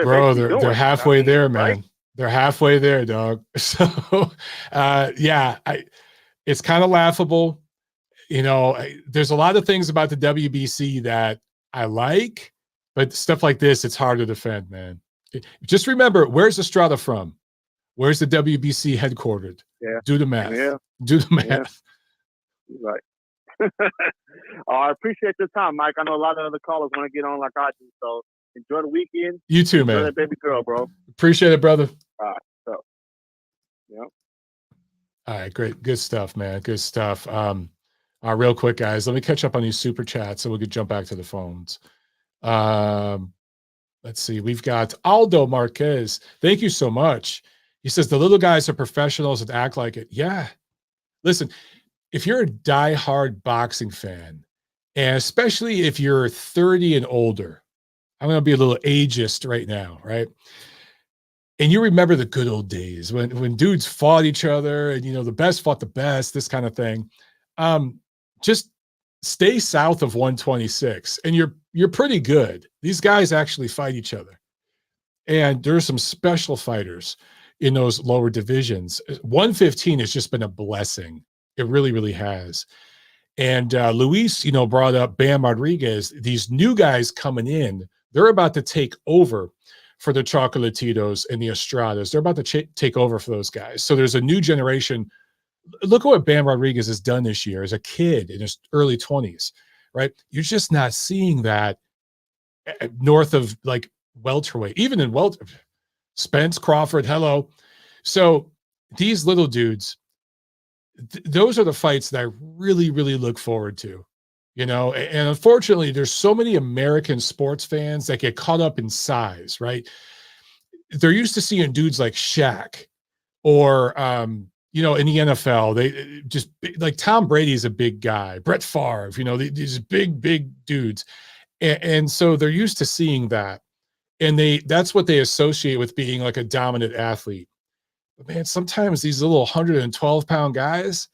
they're halfway there, man. Right? They're halfway there, dog. So it's kind of laughable. There's a lot of things about the WBC that I like, but stuff like this, it's hard to defend, man. Just remember, where's Estrada from? Where's the WBC headquartered? Yeah. Do the math. Yeah. Do the math. Yeah. Right. I appreciate your time, Mike. I know a lot of other callers want to get on like I do, so enjoy the weekend. You too, enjoy man. That baby girl, bro. Appreciate it, brother. All right. So, yeah. All right, great. Good stuff, man. Good stuff. Real quick, guys, let me catch up on these super chats so we could jump back to the phones. Let's see. We've got Aldo Marquez. Thank you so much. He says the little guys are professionals and act like it. Yeah. Listen, if you're a diehard boxing fan, and especially if you're 30 and older, I'm going to be a little ageist right now, right? And you remember the good old days when dudes fought each other and, the best fought the best, this kind of thing. Just stay south of 126 and you're pretty good. These guys actually fight each other. And there's some special fighters in those lower divisions. 115 has just been a blessing. It really, really has. And Luis, brought up Bam Rodriguez. These new guys coming in, they're about to take over for the Chocolatitos and the Estradas. They're about to take over for those guys. So there's a new generation. Look at what Bam Rodriguez has done this year as a kid in his early 20s, right? You're just not seeing that north of like welterweight, even in Spence, Crawford, hello. So these little dudes, those are the fights that I really, really look forward to, and unfortunately there's so many American sports fans that get caught up in size, right? They're used to seeing dudes like Shaq or, in the NFL, they just like Tom Brady's a big guy, Brett Favre, these big dudes. And so they're used to seeing that. And that's what they associate with being like a dominant athlete. But man, sometimes these little 112-pound guys,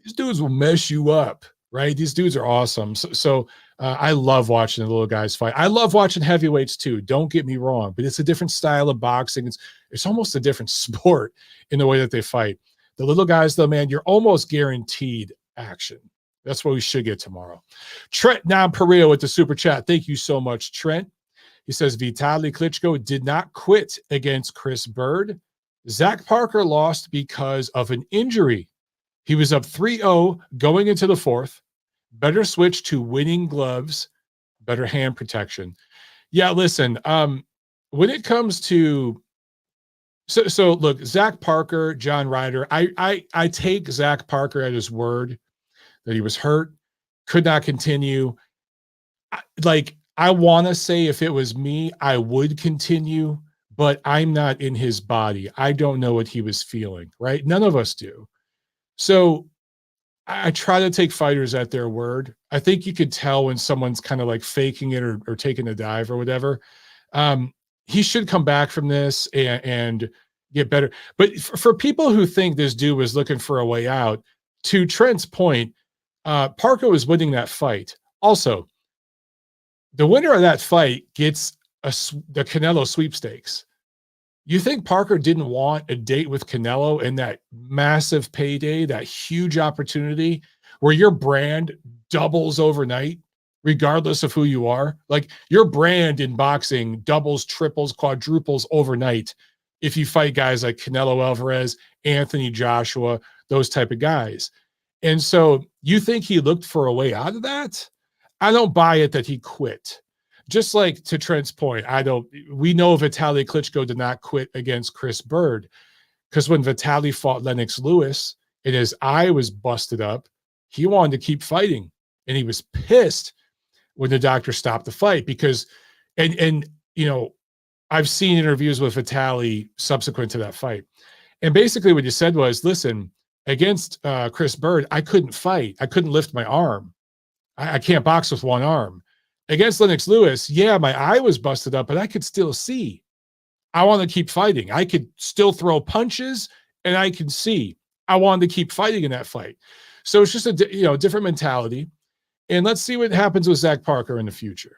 these dudes will mess you up, right? These dudes are awesome. So I love watching the little guys fight. I love watching heavyweights too. Don't get me wrong, but it's a different style of boxing. It's almost a different sport in the way that they fight. The little guys, though, man, you're almost guaranteed action. That's what we should get tomorrow. Trent Namperio with the super chat. Thank you so much, Trent. He says Vitaly Klitschko did not quit against Chris Bird. Zach Parker lost because of an injury. He was up 3-0 going into the fourth. Better switch to winning gloves, better hand protection. Yeah, listen, when it comes to so look, Zach Parker, John Ryder, I take Zach Parker at his word that he was hurt, could not continue. I want to say if it was me, I would continue, but I'm not in his body. I don't know what he was feeling, right? None of us do. So I try to take fighters at their word. I think you could tell when someone's kind of like faking it or taking a dive or whatever. He should come back from this and get better. But for people who think this dude was looking for a way out, to Trent's point, Parker was winning that fight. Also, the winner of that fight gets the Canelo sweepstakes. You think Parker didn't want a date with Canelo and that massive payday, that huge opportunity where your brand doubles overnight, regardless of who you are? Like your brand in boxing doubles, triples, quadruples overnight if you fight guys like Canelo Alvarez, Anthony Joshua, those type of guys. And so you think he looked for a way out of that? I don't buy it that he quit. Just like to Trent's point, we know Vitaly Klitschko did not quit against Chris Bird, because when Vitaly fought Lennox Lewis and his eye was busted up, he wanted to keep fighting. And he was pissed when the doctor stopped the fight because, and you know, I've seen interviews with Vitaly subsequent to that fight. And basically what you said was, listen, against Chris Bird, I couldn't fight. I couldn't lift my arm. I can't box with one arm. Against Lennox Lewis, yeah, my eye was busted up, but I could still see. I want to keep fighting. I could still throw punches and I can see. I wanted to keep fighting in that fight. So it's just a different mentality. And let's see what happens with Zach Parker in the future.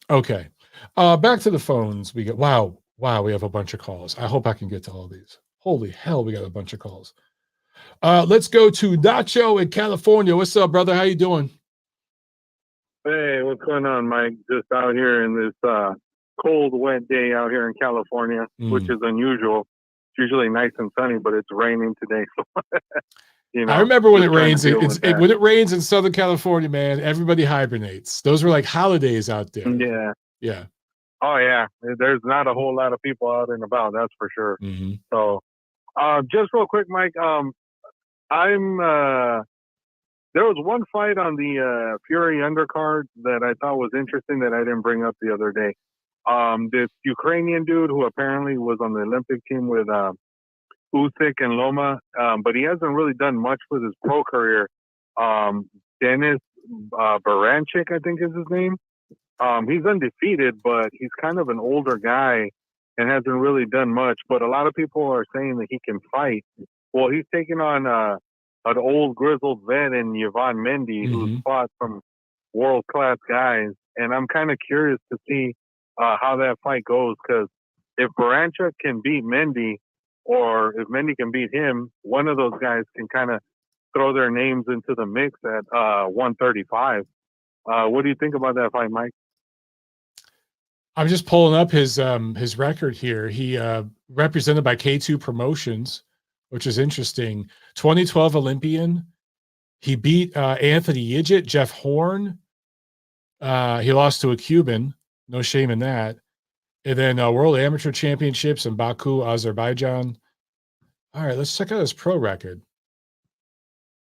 Okay. Back to the phones. We get wow, we have a bunch of calls. I hope I can get to all these. Holy hell, we got a bunch of calls. Let's go to Nacho in California. What's up, brother? How you doing? Hey, what's going on, Mike? Just out here in this cold, wet day out here in California, which is unusual. It's usually nice and sunny, but it's raining today. So, I remember when it rains. When it rains in Southern California, man, everybody hibernates. Those were like holidays out there. Yeah. Yeah. Oh, yeah. There's not a whole lot of people out and about, that's for sure. Mm-hmm. So, just real quick, Mike, there was one fight on the Fury undercard that I thought was interesting that I didn't bring up the other day. This Ukrainian dude who apparently was on the Olympic team with Usyk and Loma, but he hasn't really done much with his pro career. Dennis Baranchik, I think is his name. He's undefeated, but he's kind of an older guy and hasn't really done much. But a lot of people are saying that he can fight. Well, he's taking on an old grizzled vet in Yvonne Mendy, who's fought some world-class guys. And I'm kind of curious to see how that fight goes, because if Baranchik can beat Mendy, or if Mendy can beat him, one of those guys can kind of throw their names into the mix at 135. What do you think about that fight, Mike? I'm just pulling up his record here. He represented by K2 Promotions, which is interesting. 2012 Olympian. He beat Anthony Yigit, Jeff Horn. He lost to a Cuban. No shame in that. And then World Amateur Championships in Baku, Azerbaijan. All right, let's check out his pro record.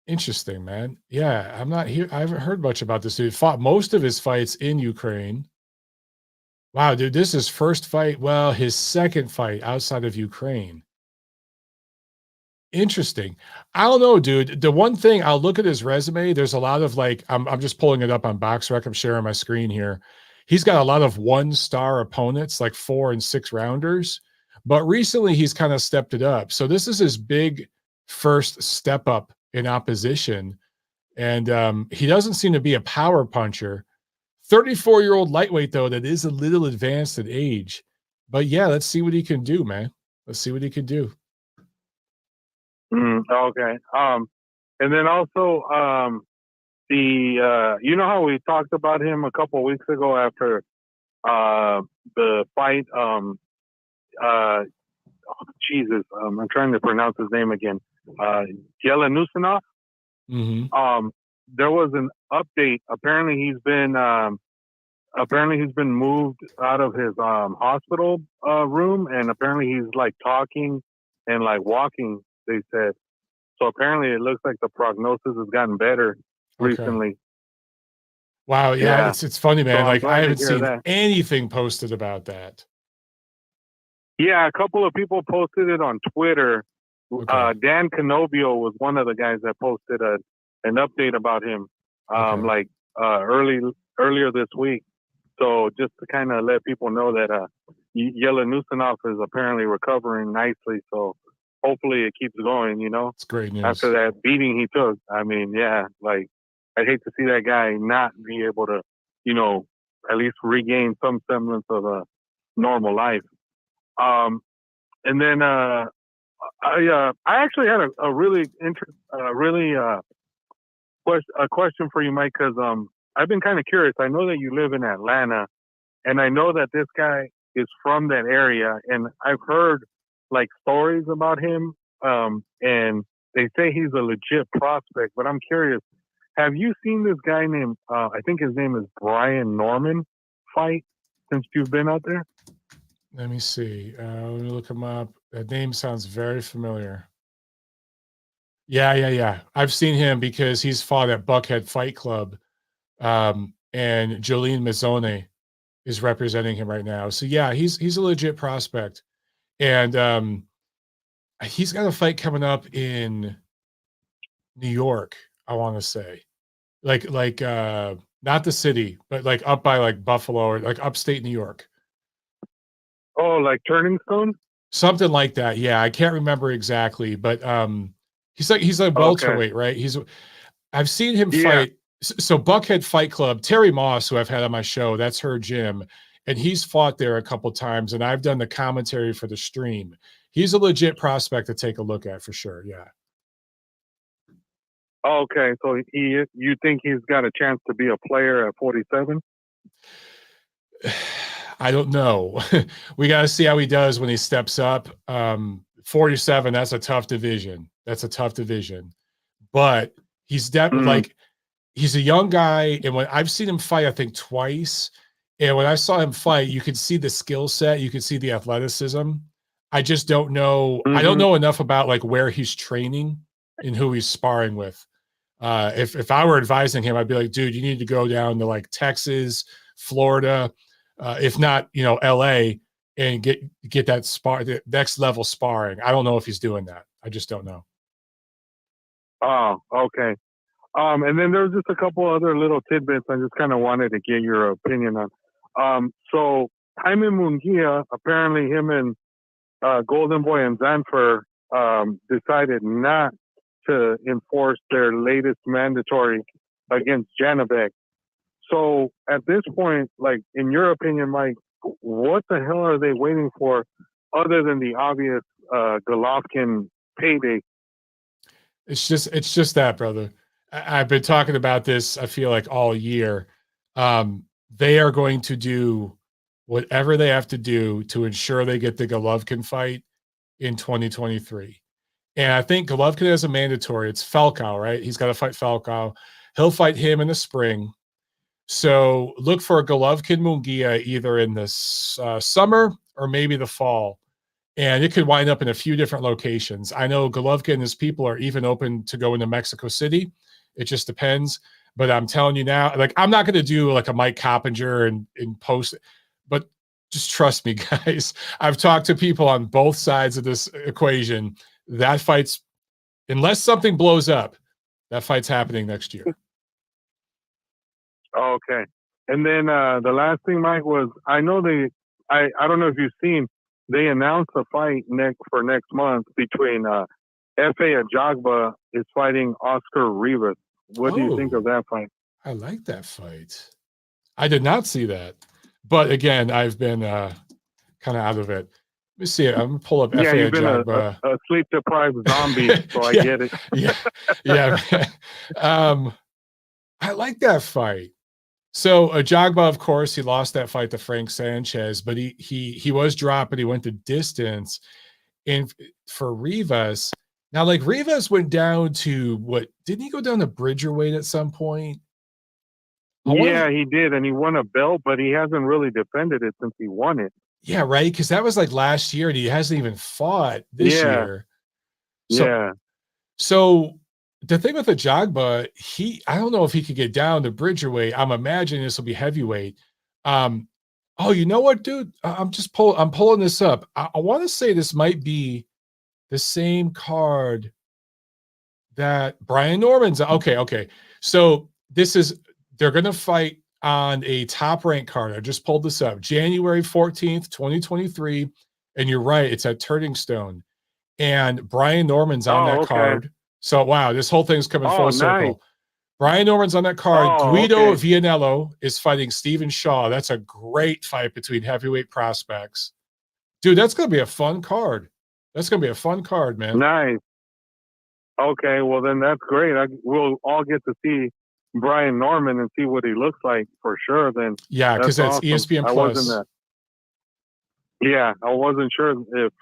Interesting, man. Yeah, I'm not here. I haven't heard much about this dude. He fought most of his fights in Ukraine. Wow, dude, this is his first fight. Well, his second fight outside of Ukraine. Interesting. I don't know, dude. The one thing, I'll look at his resume. There's a lot of like, I'm just pulling it up on BoxRec. I'm sharing my screen here. He's got a lot of 1-star opponents, like 4 and 6 rounders. But recently he's kind of stepped it up. So this is his big first step up in opposition. And he doesn't seem to be a power puncher. 34-year-old lightweight, though, that is a little advanced in age. But yeah, let's see what he can do, man. Let's see what he can do. Okay. And then also, you know how we talked about him a couple of weeks ago after the fight? Jesus, I'm trying to pronounce his name again. Yelenusinov. There was an update. Apparently, he's been moved out of his hospital room, and apparently he's like talking and like walking. They said so. Apparently, it looks like the prognosis has gotten better recently. Wow, yeah. It's funny, man. So like I haven't seen that. anything posted about that. Yeah, a couple of people posted it on Twitter. Okay. Dan Canobio was one of the guys that posted an update about him, earlier this week. So just to kind of let people know that Yelenusinov is apparently recovering nicely. So hopefully it keeps going. You know, it's great news after that beating he took. I mean, yeah, like I'd hate to see that guy not be able to, you know, at least regain some semblance of a normal life. And then I actually had a really question for you, Mike, because I've been kind of curious. I know that you live in Atlanta, and I know that this guy is from that area, and I've heard like stories about him and they say he's a legit prospect. But I'm curious, have you seen this guy named, I think his name is Brian Norman, fight since you've been out there? Let me see. Let me look him up. That name sounds very familiar. Yeah. I've seen him because he's fought at Buckhead Fight Club, and Jolene Mazzone is representing him right now. So yeah, he's a legit prospect, and he's got a fight coming up in New York. I want to say, like not the city, but like up by like Buffalo or like upstate New York. Oh, like Turning Stone? Something like that. Yeah, I can't remember exactly, but he's like welterweight, right? I've seen him fight. So Buckhead Fight Club, Terry Moss, who I've had on my show, that's her gym, and he's fought there a couple times, and I've done the commentary for the stream. He's a legit prospect to take a look at for sure. Yeah. Okay, so you think he's got a chance to be a player at 47? I don't know. We got to see how he does when he steps up. 47, that's a tough division. But he's definitely like, he's a young guy. And when I've seen him fight, I think twice. And when I saw him fight, you could see the skill set, you could see the athleticism. I just don't know. I don't know enough about like where he's training and who he's sparring with. If I were advising him, I'd be like, dude, you need to go down to like Texas, Florida, if not, LA, and get that the next level sparring. I don't know if he's doing that. I just don't know. Oh, okay. And then there's just a couple other little tidbits I just kind of wanted to get your opinion on. So Jaime Munguia, apparently him and Golden Boy and Zanfer decided not to enforce their latest mandatory against Janabek. So at this point, like in your opinion, Mike, what the hell are they waiting for other than the obvious Golovkin payday? It's just that, brother. I've been talking about this, I feel like all year. They are going to do whatever they have to do to ensure they get the Golovkin fight in 2023. And I think Golovkin has a mandatory. It's Falcao, right? He's got to fight Falcao. He'll fight him in the spring. So look for a Golovkin Munguia either in the summer or maybe the fall. And it could wind up in a few different locations. I know Golovkin and his people are even open to go into Mexico City. It just depends. But I'm telling you now, like, I'm not going to do like a Mike Coppinger and post, but just trust me, guys. I've talked to people on both sides of this equation. That fight's, unless something blows up, that fight's happening next year. Okay. And then the last thing, Mike, was I know I don't know if you've seen, they announced a fight for next month between F.A. Ajagba is fighting Oscar Rivas. What do you think of that fight? I like that fight. I did not see that. But again, I've been kind of out of it. Let me see it. I'm going to pull up F.A. You've been Ajagba. a sleep-deprived zombie, so I get it. Yeah. I like that fight. So Ajagba, of course, he lost that fight to Frank Sanchez, but he was dropped, but he went the distance. And for Rivas, now like Rivas went down to what? Didn't he go down to Bridgerweight at some point? Yeah, he did, and he won a belt, but he hasn't really defended it since he won it. Yeah, right. Because that was like last year, and he hasn't even fought this year. So the thing with Ajagba, I don't know if he could get down to Bridgerweight. I'm imagining this will be heavyweight. Oh, you know what, dude? I'm pulling this up. I want to say this might be the same card that Brian Norman's. Okay. So they're going to fight on a top ranked card. I just pulled this up. January 14th, 2023. And you're right. It's at Turning Stone. And Brian Norman's on that card. So, wow, this whole thing's coming full circle. Nice. Brian Norman's on that card. Guido Vianello is fighting Stephen Shaw. That's a great fight between heavyweight prospects. Dude, that's going to be a fun card. Man. Nice. Okay, well, then that's great. We'll all get to see Brian Norman and see what he looks like for sure. Then yeah, because that's awesome. ESPN Plus. I wasn't sure if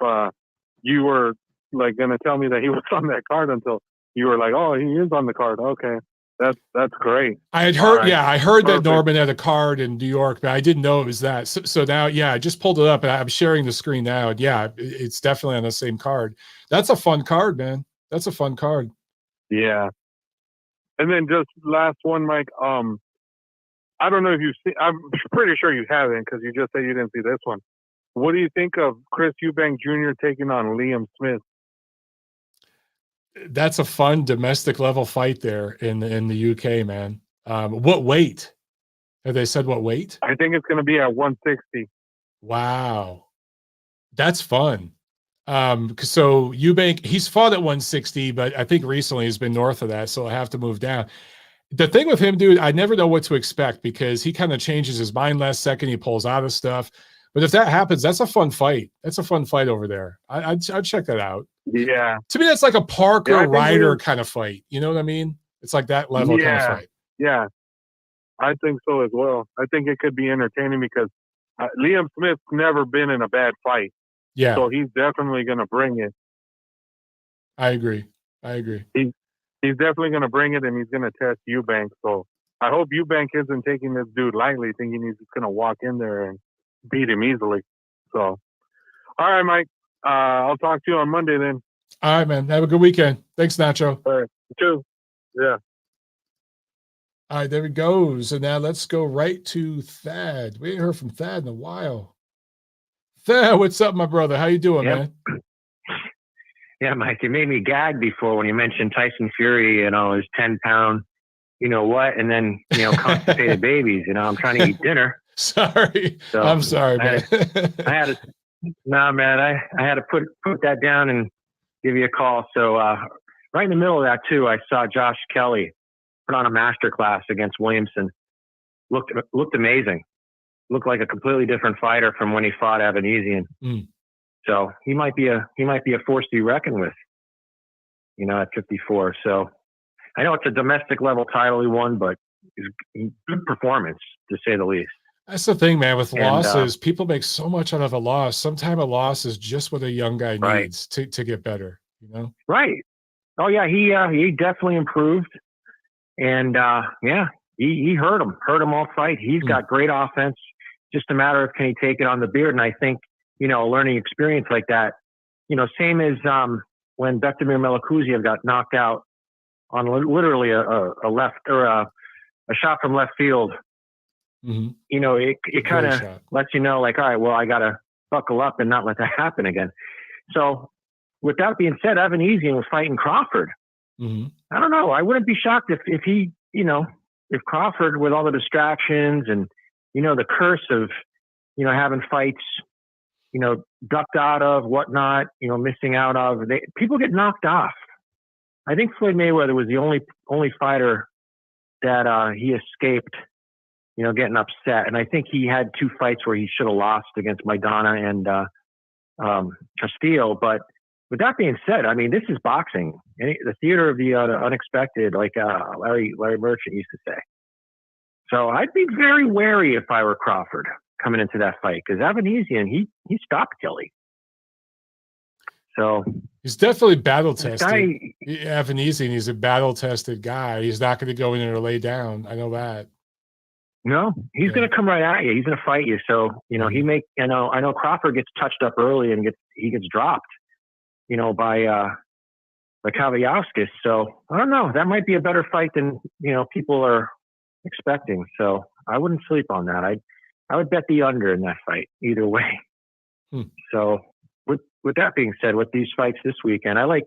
you were like gonna tell me that he was on that card until you were like, "Oh, he is on the card." Okay, that's great. I had heard, Right. I heard Perfect. that Norman had a card in New York, but I didn't know it was that. So now, I just pulled it up and I'm sharing the screen now. And it's definitely on the same card. That's a fun card, man. That's a fun card. Yeah. And then just last one, Mike. I don't know if you've seen. I'm pretty sure you haven't because you just said you didn't see this one. What do you think of Chris Eubank Jr. taking on Liam Smith? That's a fun domestic level fight there in the UK, man. What weight? Have they said what weight? I think it's going to be at 160. Wow. That's fun. So Eubank, he's fought at 160, but I think recently he's been north of that, so he'll have to move down. The thing with him, dude, I never know what to expect because he kind of changes his mind last second. He pulls out of stuff. But if that happens, that's a fun fight. That's a fun fight over there. I'd check that out. Yeah. To me, that's like a Parker Ryder Liam, kind of fight. You know what I mean? It's like that level kind of fight. Yeah. I think so as well. I think it could be entertaining because Liam Smith's never been in a bad fight. Yeah. So he's definitely going to bring it. I agree. He's definitely going to bring it, and he's going to test Eubank. So I hope Eubank isn't taking this dude lightly, thinking he's just going to walk in there and beat him easily. So, all right, Mike. I'll talk to you on Monday then. All right, man. Have a good weekend. Thanks, Nacho. All right. You too. Yeah. All right, there he goes. And now let's go right to Thad. We ain't heard from Thad in a while. Thad, what's up, my brother? How you doing, man? Yeah, Mike, you made me gag before when you mentioned Tyson Fury, his 10-pound, you know what, and then, constipated babies. I'm trying to eat dinner. Sorry. So I'm sorry, man. I had to put that down and give you a call. So right in the middle of that, too, I saw Josh Kelly put on a master class against Williamson. Looked amazing. Looked like a completely different fighter from when he fought Avanesian. So he might be a force to be reckoned with, at 54. So I know it's a domestic level title he won, but it's good performance to say the least. That's the thing, man. With losses, people make so much out of a loss. Sometimes a loss is just what a young guy needs to get better. Right. Oh yeah, he definitely improved, and he hurt him all fight. He's got great offense. Just a matter of can he take it on the beard, and I think. A learning experience like that, same as when Bektemir Melikuziev got knocked out on literally a left or a shot from left field. Mm-hmm. It kind of lets you know, like, all right, well, I got to buckle up and not let that happen again. So with that being said, Avanesian was fighting Crawford. Mm-hmm. I don't know. I wouldn't be shocked if he, if Crawford with all the distractions and, the curse of, having fights, ducked out of, whatnot, missing out of. People get knocked off. I think Floyd Mayweather was the only fighter that he escaped, getting upset. And I think he had 2 fights where he should have lost against Maidana and Castillo. But with that being said, I mean, this is boxing. The theater of the unexpected, like Larry Merchant used to say. So I'd be very wary if I were Crawford coming into that fight, because Avanesian, he stopped Kelly. So he's definitely battle tested. Avanesian, he's a battle tested guy. He's not going to go in there and lay down. I know that. No, he's going to come right at you. He's going to fight you. So I know Crawford gets touched up early and he gets dropped, by Kavaliauskas. So I don't know. That might be a better fight than people are expecting. So I wouldn't sleep on that. I would bet the under in that fight either way. So with that being said, with these fights this weekend, I like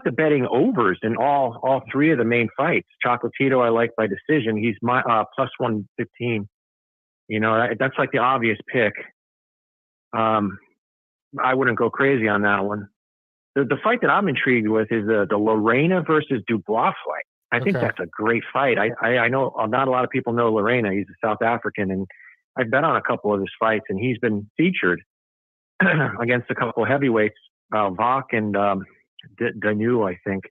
the betting overs in all 3 of the main fights. Chocolatito, I like by decision. He's my plus 115. That's like the obvious pick. I wouldn't go crazy on that one. The fight that I'm intrigued with is the Lorena versus Dubois fight. I think that's a great fight. I know not a lot of people know Lorena. He's a South African, and I've bet on a couple of his fights, and he's been featured against a couple of heavyweights, Vach and Danu, I think.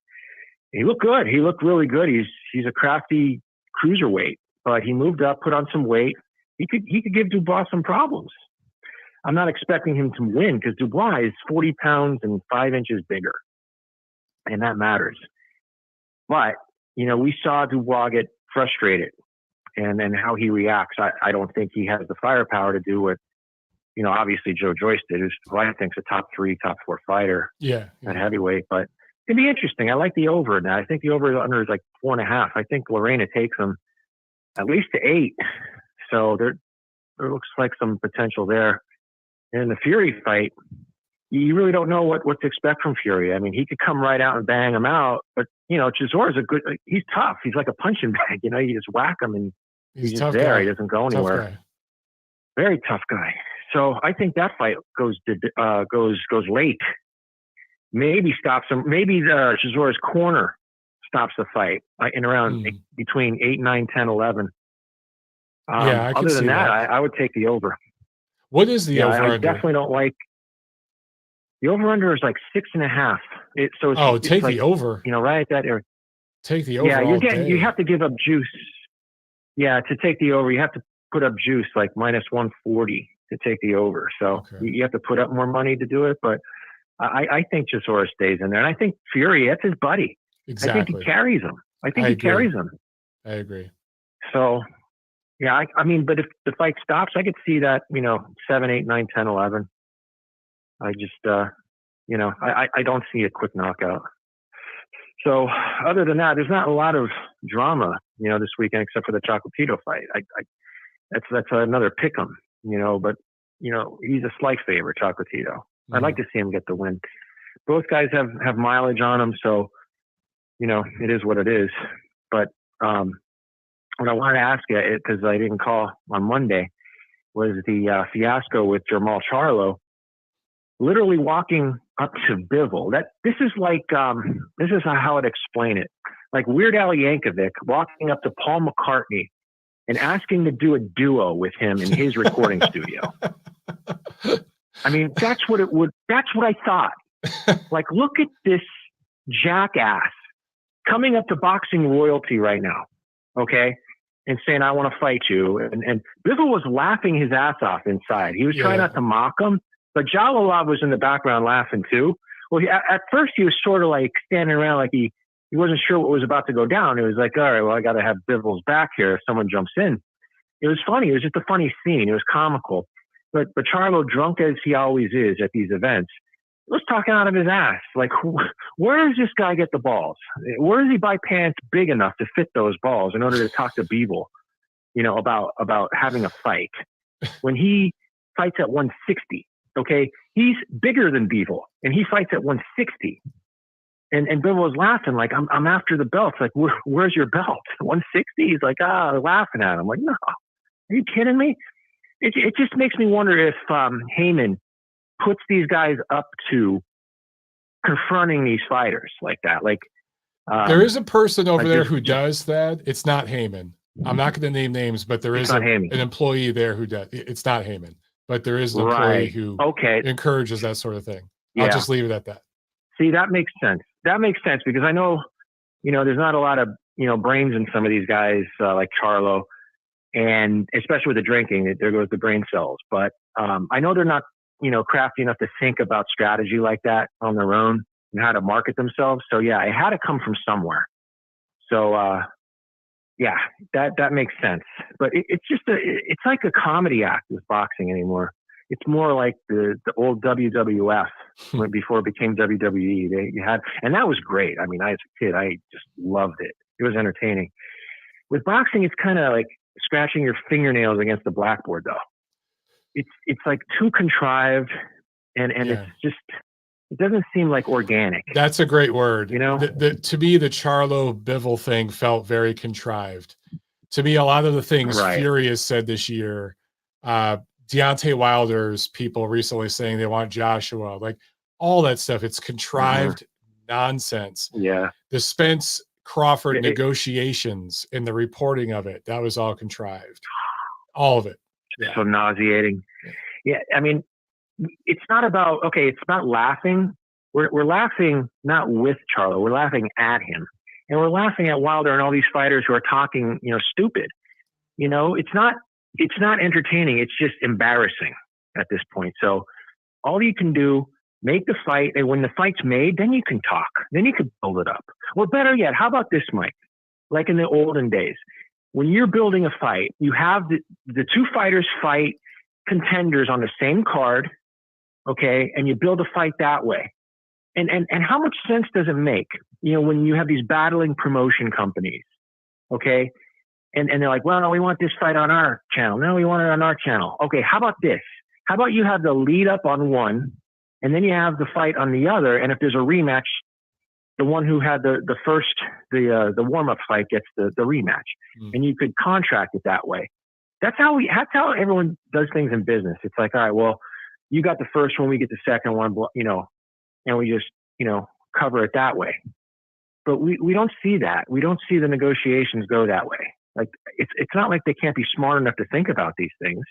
He looked good. He looked really good. He's a crafty cruiserweight, but he moved up, put on some weight. He could give Dubois some problems. I'm not expecting him to win because Dubois is 40 pounds and 5 inches bigger, and that matters. But, you know, we saw Dubois get frustrated, and then how he reacts. I don't think he has the firepower to do what, you know, obviously Joe Joyce did, who's who I think is a top 3, top 4 fighter at heavyweight. But it'd be interesting. I like the over now. I think the over under is like 4.5. I think Lorena takes him at least to 8. So there looks like some potential there. And the Fury fight, you really don't know what to expect from Fury. I mean, he could come right out and bang him out, but you know, Chisora's he's tough. He's like a punching bag. You know, you just whack him and he's just there. Guy. He doesn't go anywhere. Very tough guy. So I think that fight goes late. Maybe stops him. Maybe Chisora's corner stops the fight in around between 8, 9, 10, 11. I other than that, I would take the over. What is the over? I definitely don't like. The over-under is like 6.5. Take the over. You know, right at that area. Take the over. Yeah, you have to give up juice. Yeah, to take the over, you have to put up juice like minus 140 to take the over. So you have to put up more money to do it. But I think Chisora stays in there, and I think Fury, that's his buddy. Exactly. I think he carries him. I agree. So, yeah, I mean, but if the fight stops, I could see that, you know, 7, 8, 9, 10, 11. I just, you know, I don't see a quick knockout. So other than that, there's not a lot of drama, you know, this weekend except for the Chocolatito fight. That's another pick'em, you know, but, you know, he's a slight favorite, Chocolatito. I'd like to see him get the win. Both guys have mileage on them, so, you know, it is what it is. But what I wanted to ask you, because I didn't call on Monday, was the fiasco with Jermall Charlo. Literally walking up to Bivol. This is like this is how I'd explain it. Like Weird Al Yankovic walking up to Paul McCartney and asking to do a duo with him in his recording studio. I mean, that's what I thought. Like, look at this jackass coming up to boxing royalty right now, okay, and saying, "I want to fight you." And Bivol was laughing his ass off inside. He was trying not to mock him. But Jalolov was in the background laughing too. Well, at first he was sort of like standing around like he wasn't sure what was about to go down. It was like, all right, well, I got to have Bivol's back here if someone jumps in. It was funny. It was just a funny scene. It was comical. But Charlo, drunk as he always is at these events, was talking out of his ass. Like, where does this guy get the balls? Where does he buy pants big enough to fit those balls in order to talk to Bivol, you know, about having a fight when he fights at 160? Okay, he's bigger than Bivol, and he fights at 160. And Bivol was laughing like, I'm after the belt. It's like, where's your belt? 160? He's like, laughing at him. I'm like, no, are you kidding me? It just makes me wonder if Heyman puts these guys up to confronting these fighters like that. Like, there is a person over there who does that. It's not Heyman. I'm not going to name names, but there is an employee there who does. It's not Heyman. But there is an employee who encourages that sort of thing. I'll just leave it at that. See, that makes sense. That makes sense because I know, you know, there's not a lot of, you know, brains in some of these guys like Charlo, and especially with the drinking, there goes the brain cells. But I know they're not, you know, crafty enough to think about strategy like that on their own and how to market themselves. So yeah, it had to come from somewhere. So yeah, that makes sense. But it's just it's like a comedy act with boxing anymore. It's more like the old WWF before it became WWE. And that was great. I mean, as a kid, I just loved it. It was entertaining. With boxing, it's kind of like scratching your fingernails against the blackboard, though. It's like too contrived, and it's just, it doesn't seem like organic. That's a great word. You know, to me, the Charlo Bivol thing felt very contrived. To me, a lot of the things Fury has said this year, Deontay Wilder's people recently saying they want Joshua, like all that stuff, it's contrived nonsense. Yeah. The Spence Crawford negotiations and the reporting of it, that was all contrived. All of it. Yeah. So nauseating. Yeah. I mean, it's not about, it's not laughing. We're laughing not with Charlo. We're laughing at him. And we're laughing at Wilder and all these fighters who are talking, you know, stupid. You know, it's not entertaining. It's just embarrassing. at this point. So all you can do, make the fight, and when the fight's made, then you can talk. Then you can build it up. Or better yet, how about this, Mike? Like in the olden days, when you're building a fight, you have the two fighters fight contenders on the same card, okay, and you build a fight that way. And how much sense does it make, when you have these battling promotion companies, okay? And they're like, well, no, we want this fight on our channel. No, we want it on our channel. Okay, how about this? How about you have the lead up on one, and then you have the fight on the other, and if there's a rematch, the one who had the warm-up fight gets the rematch. And you could contract it that way. That's how everyone does things in business. It's like, all right, well, you got the first one, we get the second one, and we just, cover it that way. But we don't see that. We don't see the negotiations go that way. Like, it's not like they can't be smart enough to think about these things.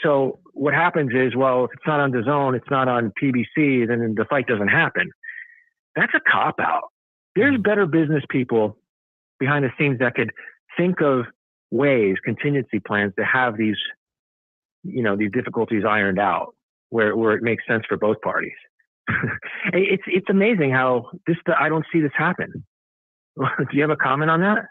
So what happens is, well, if it's not on DAZN, it's not on PBC, then the fight doesn't happen. That's a cop-out. There's better business people behind the scenes that could think of ways, contingency plans to have these, these difficulties ironed out where it makes sense for both parties. It's amazing how I don't see this happen. Do you have a comment on that?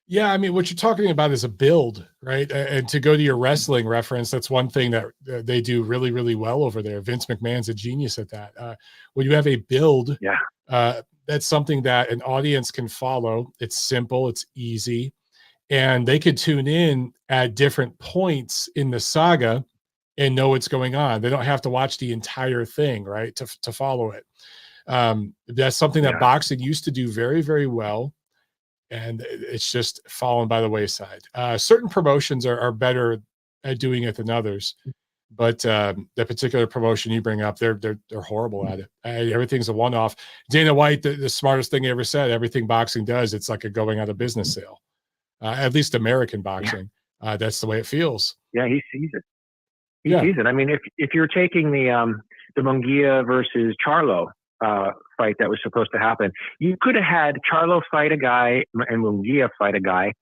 Yeah, I mean, what you're talking about is a build, right? And to go to your wrestling reference, that's one thing that they do really, really well over there. Vince McMahon's a genius at that. When you have a build, that's something that an audience can follow. It's simple, it's easy, and they could tune in at different points in the saga and know what's going on. They don't have to watch the entire thing, right, to follow it. That's something that boxing used to do very, very well. And it's just fallen by the wayside. Certain promotions are better at doing it than others, but the particular promotion you bring up, they're horrible at it. Everything's a one-off. Dana White, the smartest thing he ever said, everything boxing does, it's like a going out of business sale. At least American boxing, that's the way it feels. Yeah, he sees it. He sees it. I mean, if you're taking the Munguia versus Charlo fight that was supposed to happen, you could have had Charlo fight a guy and Munguia fight a guy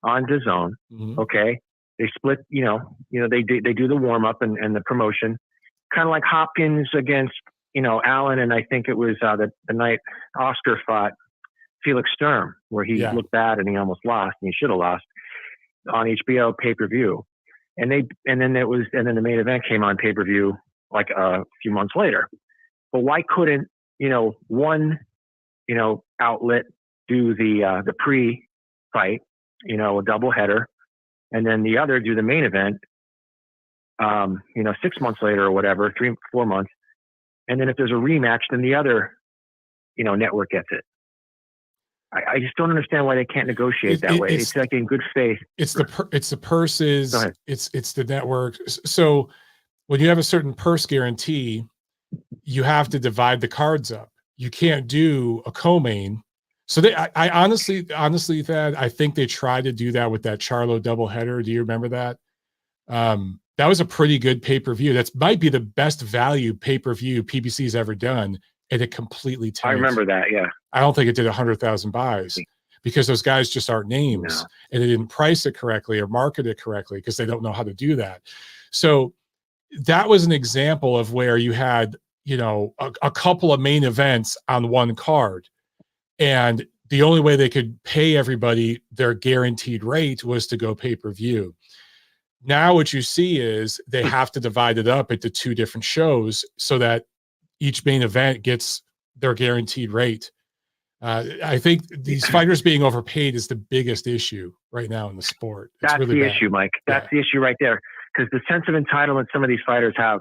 on DAZN. Okay, they split. They do the warm up and the promotion, kind of like Hopkins against Allen, and I think it was the night Oscar fought Felix Sturm, where he looked bad and he almost lost, and he should have lost on HBO pay-per-view. And then the main event came on pay-per-view like a few months later. But why couldn't one outlet do the pre-fight, a double header, and then the other do the main event 6 months later or whatever, 3-4 months, and then if there's a rematch, then the other network gets it. I just don't understand why they can't negotiate that way. It's like in good faith. It's the purses. It's the network. So when you have a certain purse guarantee, you have to divide the cards up. You can't do a co-main. So I honestly, Thad, I think they tried to do that with that Charlo doubleheader. Do you remember that? That was a pretty good pay-per-view. That might be the best value pay-per-view PBC's ever done. And it completely tanked. I remember that, yeah. I don't think it did 100,000 buys because those guys just aren't names, and they didn't price it correctly or market it correctly because they don't know how to do that. So that was an example of where you had, a couple of main events on one card, and the only way they could pay everybody their guaranteed rate was to go pay-per-view. Now what you see is they have to divide it up into two different shows so that each main event gets their guaranteed rate. I think these fighters being overpaid is the biggest issue right now in the sport. That's really the issue, Mike. That's the issue right there. Because the sense of entitlement some of these fighters have,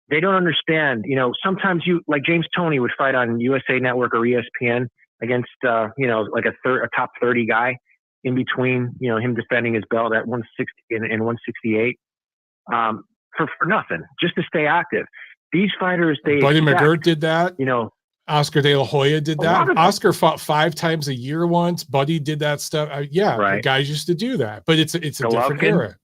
they don't understand. Sometimes like James Toney would fight on USA Network or ESPN against, like a top 30 guy in between, him defending his belt at 160 and 168 for nothing, just to stay active. These fighters, Buddy McGirt did that. Oscar De La Hoya did that. Oscar fought 5 times a year once. Buddy did that stuff. The guys used to do that. But it's a different era.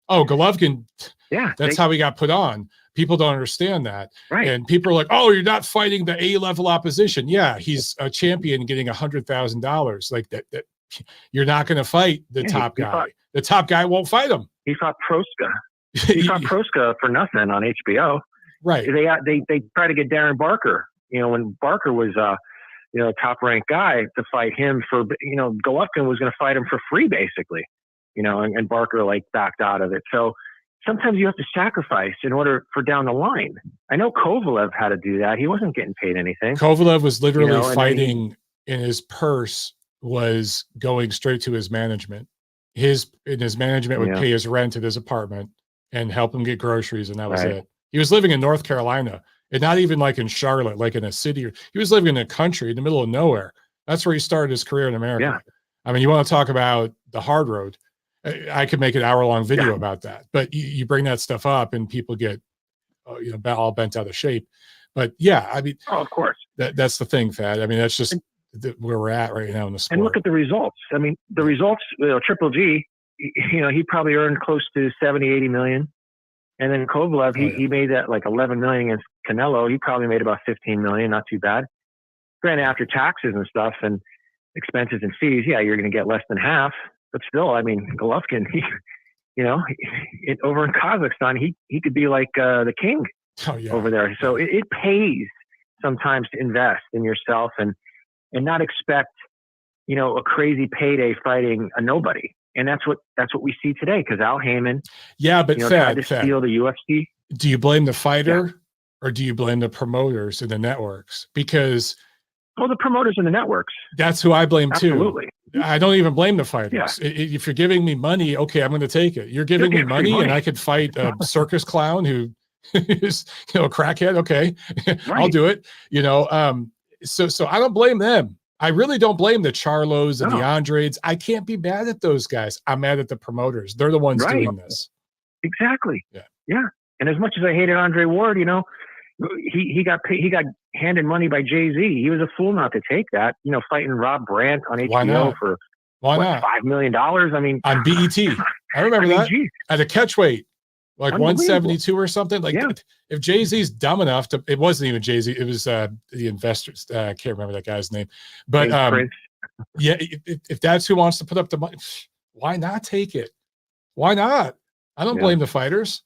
Golovkin. Yeah, that's how he got put on. People don't understand that. Right. And people are like, "Oh, you're not fighting the A-level opposition." Yeah, he's a champion getting $100,000. Like that. You're not going to fight the top guy. The top guy won't fight him. He fought Proska. He fought Proska for nothing on HBO. Right. They tried to get Darren Barker. When Barker was a top ranked guy to fight him for, Golovkin was going to fight him for free basically, and Barker like backed out of it. So sometimes you have to sacrifice in order for down the line. I know Kovalev had to do that. He wasn't getting paid anything. Kovalev was literally fighting, and his purse was going straight to his management. His management would pay his rent at his apartment and help him get groceries, and that was it. He was living in North Carolina, and not even like in Charlotte, like in a city. He was living in a country in the middle of nowhere. That's where he started his career in America. Yeah. I mean, you want to talk about the hard road. I could make an hour-long video about that, but you bring that stuff up and people get, all bent out of shape. But yeah, I mean, of course, that's the thing, Thad. I mean, that's just where we're at right now in the sport. And look at the results. I mean, the results, Triple G, he probably earned close to 70, 80 million. And then Kovalev, he made that like 11 million against Canelo. He probably made about 15 million, not too bad. Granted, after taxes and stuff and expenses and fees, you're going to get less than half. But still, I mean, Golovkin, over in Kazakhstan, he could be like the king over there. So it pays sometimes to invest in yourself and not expect, a crazy payday fighting a nobody. And that's what we see today. Because Al Heyman, but tried to steal the UFC. Do you blame the fighter or do you blame the promoters and the networks? Because the promoters and the networks. That's who I blame Absolutely. too. I don't even blame the fighters. If you're giving me money, okay, I'm going to take it. You're giving me money and I could fight a circus clown who is, a crackhead. Okay, I'll do it. So I don't blame them. I really don't blame the Charlos and the Andrades. I can't be mad at those guys. I'm mad at the promoters. They're the ones doing this. Exactly. Yeah. And as much as I hated Andre Ward, he got handed money by Jay-Z. He was a fool not to take that. Fighting Rob Brandt on HBO for $5 million. I mean, on BET. I remember that at a catchweight, like 172 or something. Like if Jay-Z's dumb enough to, it wasn't even Jay-Z. It was the investors. I can't remember that guy's name, but if that's who wants to put up the money, why not take it? Why not? I don't blame the fighters.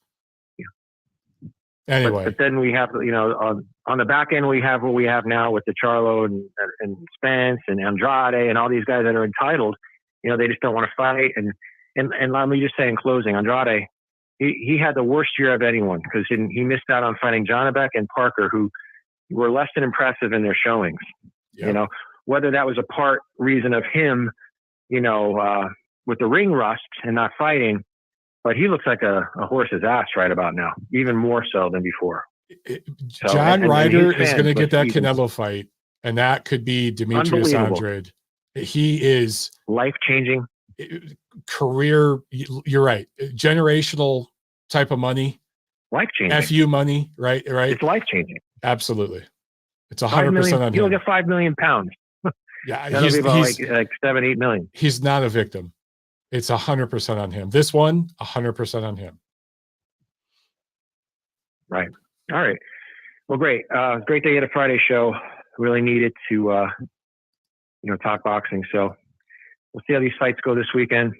Anyway, but then we have, on the back end, we have what we have now with the Charlo and Spence and Andrade and all these guys that are entitled. They just don't want to fight. And let me just say in closing, Andrade, he had the worst year of anyone because he missed out on fighting Janabek and Parker, who were less than impressive in their showings. Yep. Whether that was a part reason of him, with the ring rust and not fighting. But he looks like a horse's ass right about now, even more so than before. John Ryder is going to get that Canelo fight, and that could be Demetrius Andrade. He is life-changing. Career, you're right. Generational type of money. Life-changing. FU money, right? It's life-changing. Absolutely. It's 100% on him. He'll get 5 million pounds. That'll be about like 7, 8 million. He's not a victim. It's 100% on him. This one, 100% on him. Right. All right. Well, great. Great day at a Friday show. Really needed to, talk boxing. So we'll see how these fights go this weekend.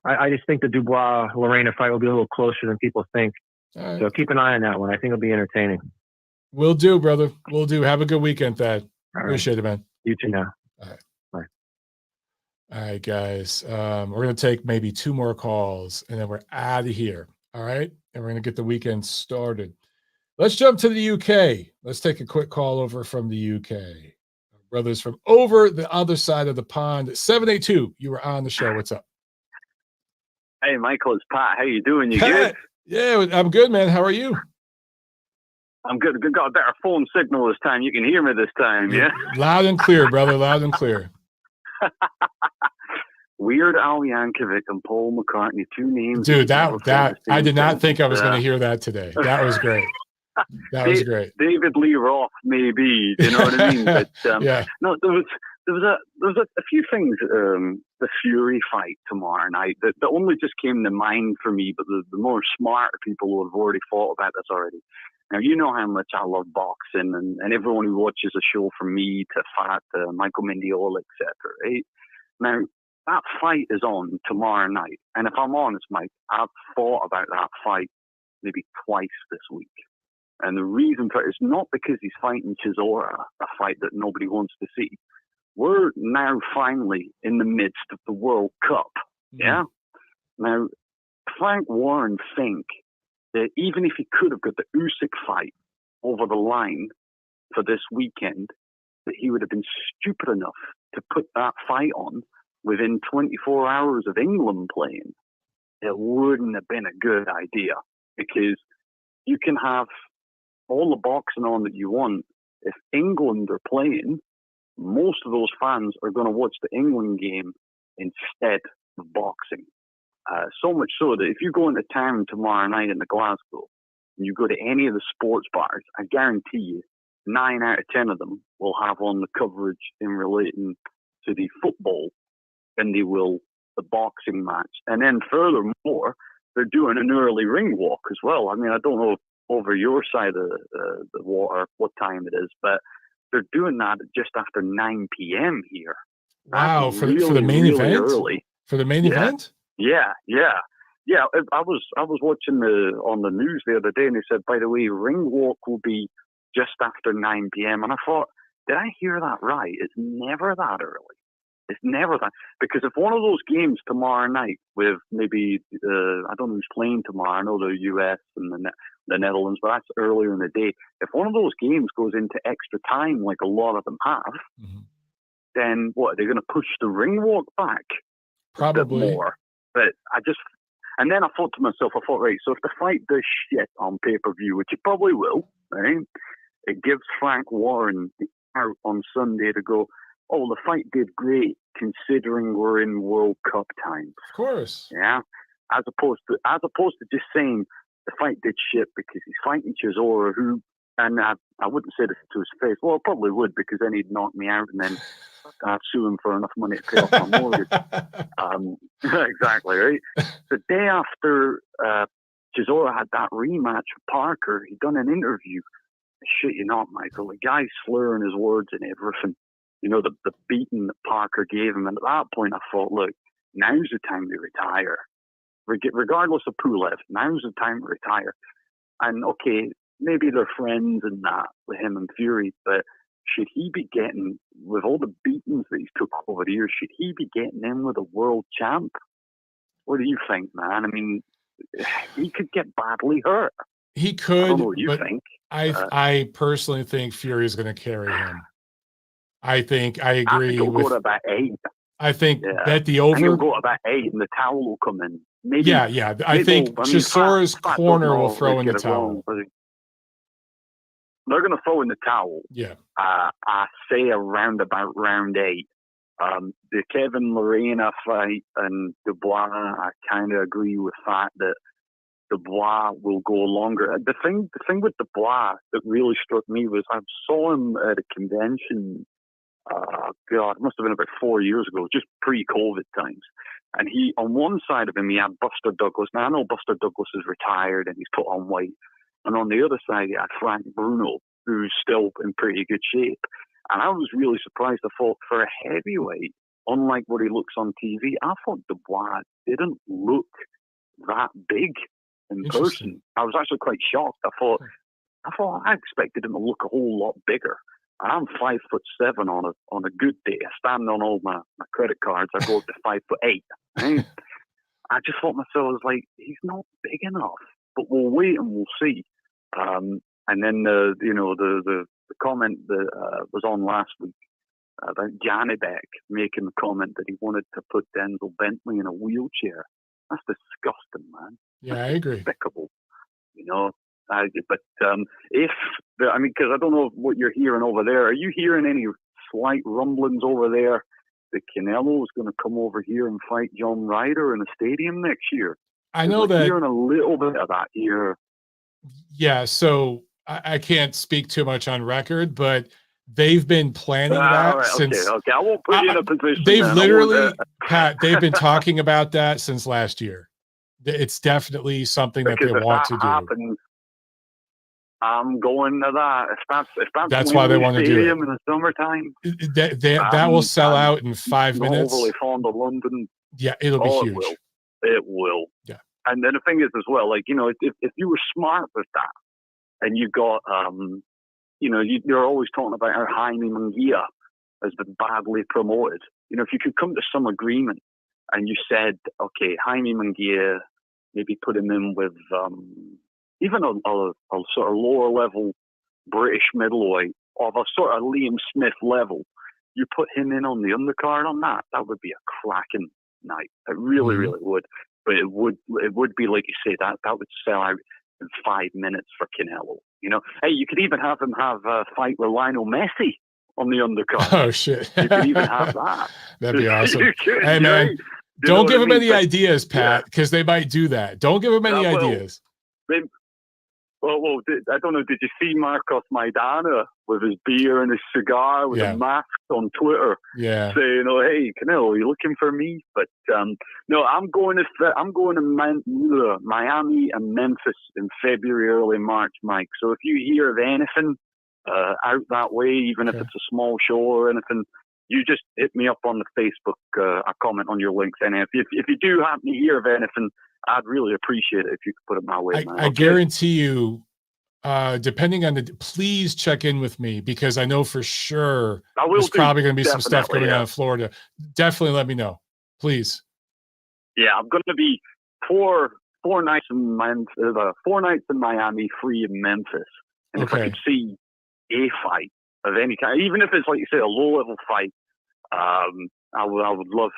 I just think the Dubois-Lorena fight will be a little closer than people think. Right. So keep an eye on that one. I think it'll be entertaining. Will do, brother. Will do. Have a good weekend, Thad. Appreciate it, man. You too now. All right. All right, guys. We're going to take maybe 2 more calls, and then we're out of here. All right? And we're going to get the weekend started. Let's jump to the UK. Let's take a quick call over from the UK. Our brothers from over the other side of the pond. 782, you were on the show. What's up? Hey, Michael, it's Pat. How you doing? You Pat, good? Yeah, I'm good, man. How are you? I'm good. Got a better phone signal this time. You can hear me this time, yeah? Loud and clear, brother. Loud and clear. Weird Al Yankovic and Paul McCartney, 2 names. Dude, that I did not think I was going to hear that today. That was great. That was great. David Lee Roth, maybe. You know what I mean? But no, there was a few things. The Fury fight tomorrow night that only just came to mind for me, but the more smarter people will have already thought about this already. Now, you know how much I love boxing, and everyone who watches a show from me to Fat, Michael Mendiola, etc. Right? Now, that fight is on tomorrow night. And if I'm honest, Mike, I've thought about that fight maybe twice this week. And the reason for it is not because he's fighting Chisora, a fight that nobody wants to see. We're now finally in the midst of the World Cup. Yeah? Now, Frank Warren think that even if he could have got the Usyk fight over the line for this weekend, that he would have been stupid enough to put that fight on within 24 hours of England playing. It wouldn't have been a good idea, because you can have all the boxing on that you want. If England are playing, most of those fans are going to watch the England game instead of boxing. So much so that if you go into town tomorrow night in the Glasgow and you go to any of the sports bars, I guarantee you 9 out of 10 of them will have on the coverage in relating to the football than they will the boxing match. And then furthermore, they're doing an early ring walk as well. I mean, I don't know over your side of the water what time it is, but they're doing that just after 9 p.m. here. Wow, That's for really, the main really event? Early. For the main event? Yeah. I was watching on the news the other day, and they said, by the way, ring walk will be just after 9 p.m. And I thought, did I hear that right? It's never that early. It's never that. Because if one of those games tomorrow night with maybe, I don't know who's playing tomorrow, I know the US and the Netherlands, but that's earlier in the day. If one of those games goes into extra time, like a lot of them have, then what, are they going to push the ring walk back? Probably. A bit more. But and then I thought to myself, right, so if the fight does shit on pay-per-view, which it probably will, right, it gives Frank Warren out on Sunday to go, oh, the fight did great considering we're in World Cup times. Of course. Yeah. As opposed to just saying the fight did shit because he's fighting Chisora, who, and I wouldn't say this to his face. Well, I probably would, because then he'd knock me out and then I'd sue him for enough money to pay off my mortgage. Exactly, right? The day after Chisora had that rematch with Parker, he'd done an interview. Shit you not, Michael. The guy's slurring his words and everything. You know, the beating that Parker gave him. And at that point, I thought, look, now's the time to retire. Regardless of Pulev, now's the time to retire. And, okay, maybe they're friends and that with him and Fury, but should he be getting, with all the beatings that he's took over the years, should he be getting in with a world champ? What do you think, man? I mean, he could get badly hurt. He could, I don't know what you think. I personally think Fury is going to carry him. I agree. I think he'll go to about 8. I think bet the over. I think he'll go to about 8 and the towel will come in. Maybe. Yeah. I think Chisora's corner will throw in the towel. They're going to throw in the towel. Yeah. I say around about round 8. The Kevin Lorena fight and Dubois, I kind of agree with that Dubois will go longer. The thing with Dubois that really struck me was I saw him at a convention. God, it must have been about 4 years ago, just pre-COVID times. And he, on one side of him, he had Buster Douglas. Now I know Buster Douglas is retired and he's put on weight. And on the other side, he had Frank Bruno, who's still in pretty good shape. And I was really surprised. I thought for a heavyweight, unlike what he looks on TV, I thought Dubois didn't look that big in person. I was actually quite shocked. I expected him to look a whole lot bigger. I'm 5'7" on a good day. I stand on all my credit cards. I go up to 5'8". Right? I just thought myself, I was like, he's not big enough. But we'll wait and we'll see. And then the comment that was on last week about Janibek making the comment that he wanted to put Denzel Bentley in a wheelchair. That's disgusting, man. Yeah, I agree. Despicable, you know. Because I don't know what you're hearing over there. Are you hearing any slight rumblings over there that Canelo is going to come over here and fight John Ryder in a stadium next year? I know that. Hearing a little bit of that here. Yeah, so I can't speak too much on record, but they've been planning that right, since. Okay, I won't put you in a position. They've literally, Pat. They've been talking about that since last year. It's definitely something that they want to do. I'm going to that. If that's why they want to do it in the summertime. That will sell out in 5 minutes. Overly fond of London. Yeah, it'll be huge. It will. Yeah. And then the thing is as well, like, you know, if you were smart with that, and you got, you know, you're always talking about how Jaime Munguia has been badly promoted. You know, if you could come to some agreement and you said, okay, Jaime Munguia, maybe put him in with even a sort of lower level British middleweight of a sort of Liam Smith level, you put him in on the undercard on that would be a cracking night. It really, really would. But it would be like you say, that would sell out in 5 minutes for Canelo. You know, hey, you could even have him have a fight with Lionel Messi on the undercard. Oh shit! You could even have that. That'd be awesome. Hey man, don't give him any ideas, Pat, because they might do that. Don't give him any ideas. Well, I don't know. Did you see Marcos Maidana with his beer and his cigar with a mask on Twitter? Yeah, saying, "Oh, hey, Canelo, are you looking for me?" But no, I'm going to Miami and Memphis in February, early March, Mike. So if you hear of anything out that way, even if it's a small show or anything, you just hit me up on the Facebook. I comment on your links, and if you do happen to hear of anything, I'd really appreciate it if you could put it my way, man. I guarantee you, depending on please check in with me, because I know for sure there's probably going to be some stuff going on in Florida. Definitely let me know, please. Yeah, I'm going to be four nights in Miami, 3 in Memphis, and if I could see a fight of any kind, even if it's like you say a low level fight, I would love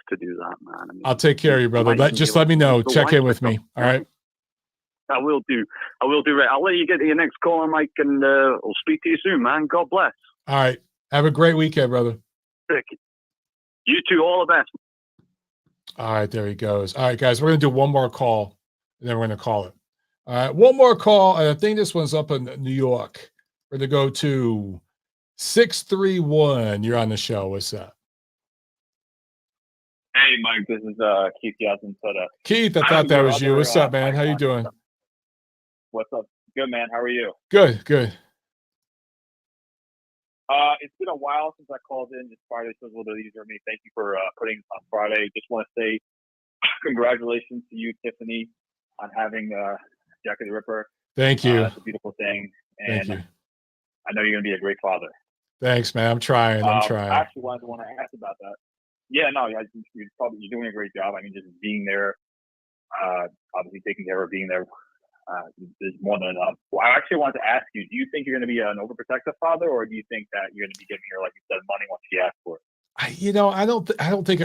to do that, man. I mean, I'll take care of you, brother. Just let me know. Check in with me. All right. I will do. Right. I'll let you get to your next call, Mike, and I'll speak to you soon, man. God bless. All right. Have a great weekend, brother. You too. All the best. All right. There he goes. All right, guys. We're going to do one more call, and then we're going to call it. All right. One more call. And I think this one's up in New York. We're going to go to 631. You're on the show. What's up? Hey, Mike, this is Keith Yasin. Keith, I thought that was you. What's up, man? How you doing? What's up? Good, man. How are you? Good. It's been a while since I called in. Just Friday was a little bit easier for me. Thank you for putting on Friday. Just want to say congratulations to you, Tiffany, on having Jackie the Ripper. Thank you. It's a beautiful thing. And Thank you. I know you're going to be a great father. Thanks, man. I'm trying. I actually want to ask about that. Yeah, no, you're doing a great job. I mean, just being there, obviously taking care of being there is more than enough. Well, I actually wanted to ask you, do you think you're going to be an overprotective father, or do you think that you're going to be giving her, like you said, money once she asks for it? I don't think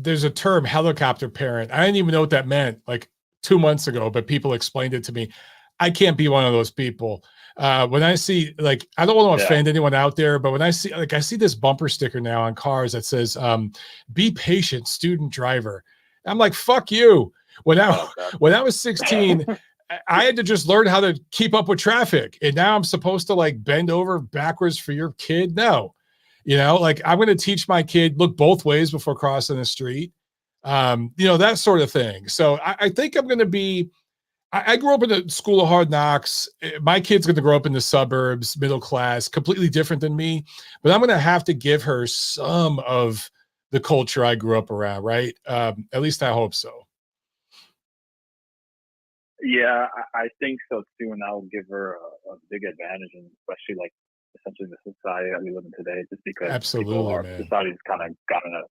there's a term, helicopter parent. I didn't even know what that meant like 2 months ago, but people explained it to me. I can't be one of those people. When I see, like, I don't want to offend anyone out there, but when I see this bumper sticker now on cars that says, be patient, student driver. I'm like, fuck you. When I was 16, I had to just learn how to keep up with traffic. And now I'm supposed to like bend over backwards for your kid. No, like I'm going to teach my kid, look both ways before crossing the street. That sort of thing. So I think I'm going to be, I grew up in the school of hard knocks. My kid's going to grow up in the suburbs, middle class, completely different than me. But I'm going to have to give her some of the culture I grew up around, right? At least I hope so. Yeah, I think so too, and that will give her a big advantage, and especially like essentially the society that we live in today, just because our society's kind of gotten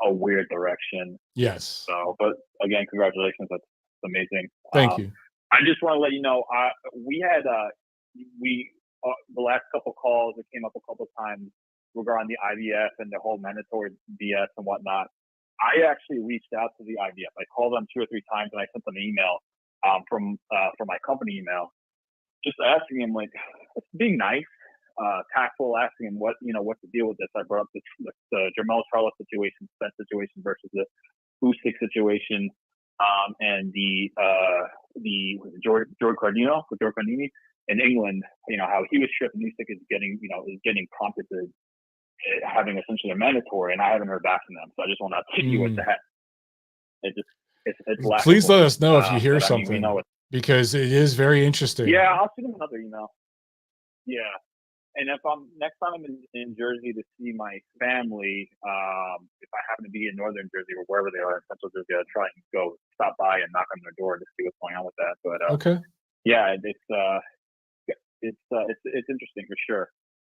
a weird direction. Yes. So, but again, congratulations. That's amazing. Thank you. I just want to let you know, we had the last couple calls, it came up a couple times regarding the IVF and the whole mandatory BS and whatnot. I actually reached out to the IVF. I called them 2 or 3 times, and I sent them an email from my company email, just asking him, like, being nice, tactful, asking him what's the deal with this. I brought up the Jermell Charlo situation, Spence situation versus the Usyk situation. And the George Cardini in England, how he was stripped, and Usyk is getting prompted to having essentially a mandatory, and I haven't heard back from them. So I just want to hit you with that. It's please let us know if you hear something. because it is very interesting. Yeah, I'll send him another email. Yeah. And if next time I'm in Jersey to see my family, if I happen to be in northern Jersey or wherever they are in central Jersey, I'll try and go stop by and knock on their door to see what's going on with that. But okay. Yeah, it's interesting for sure.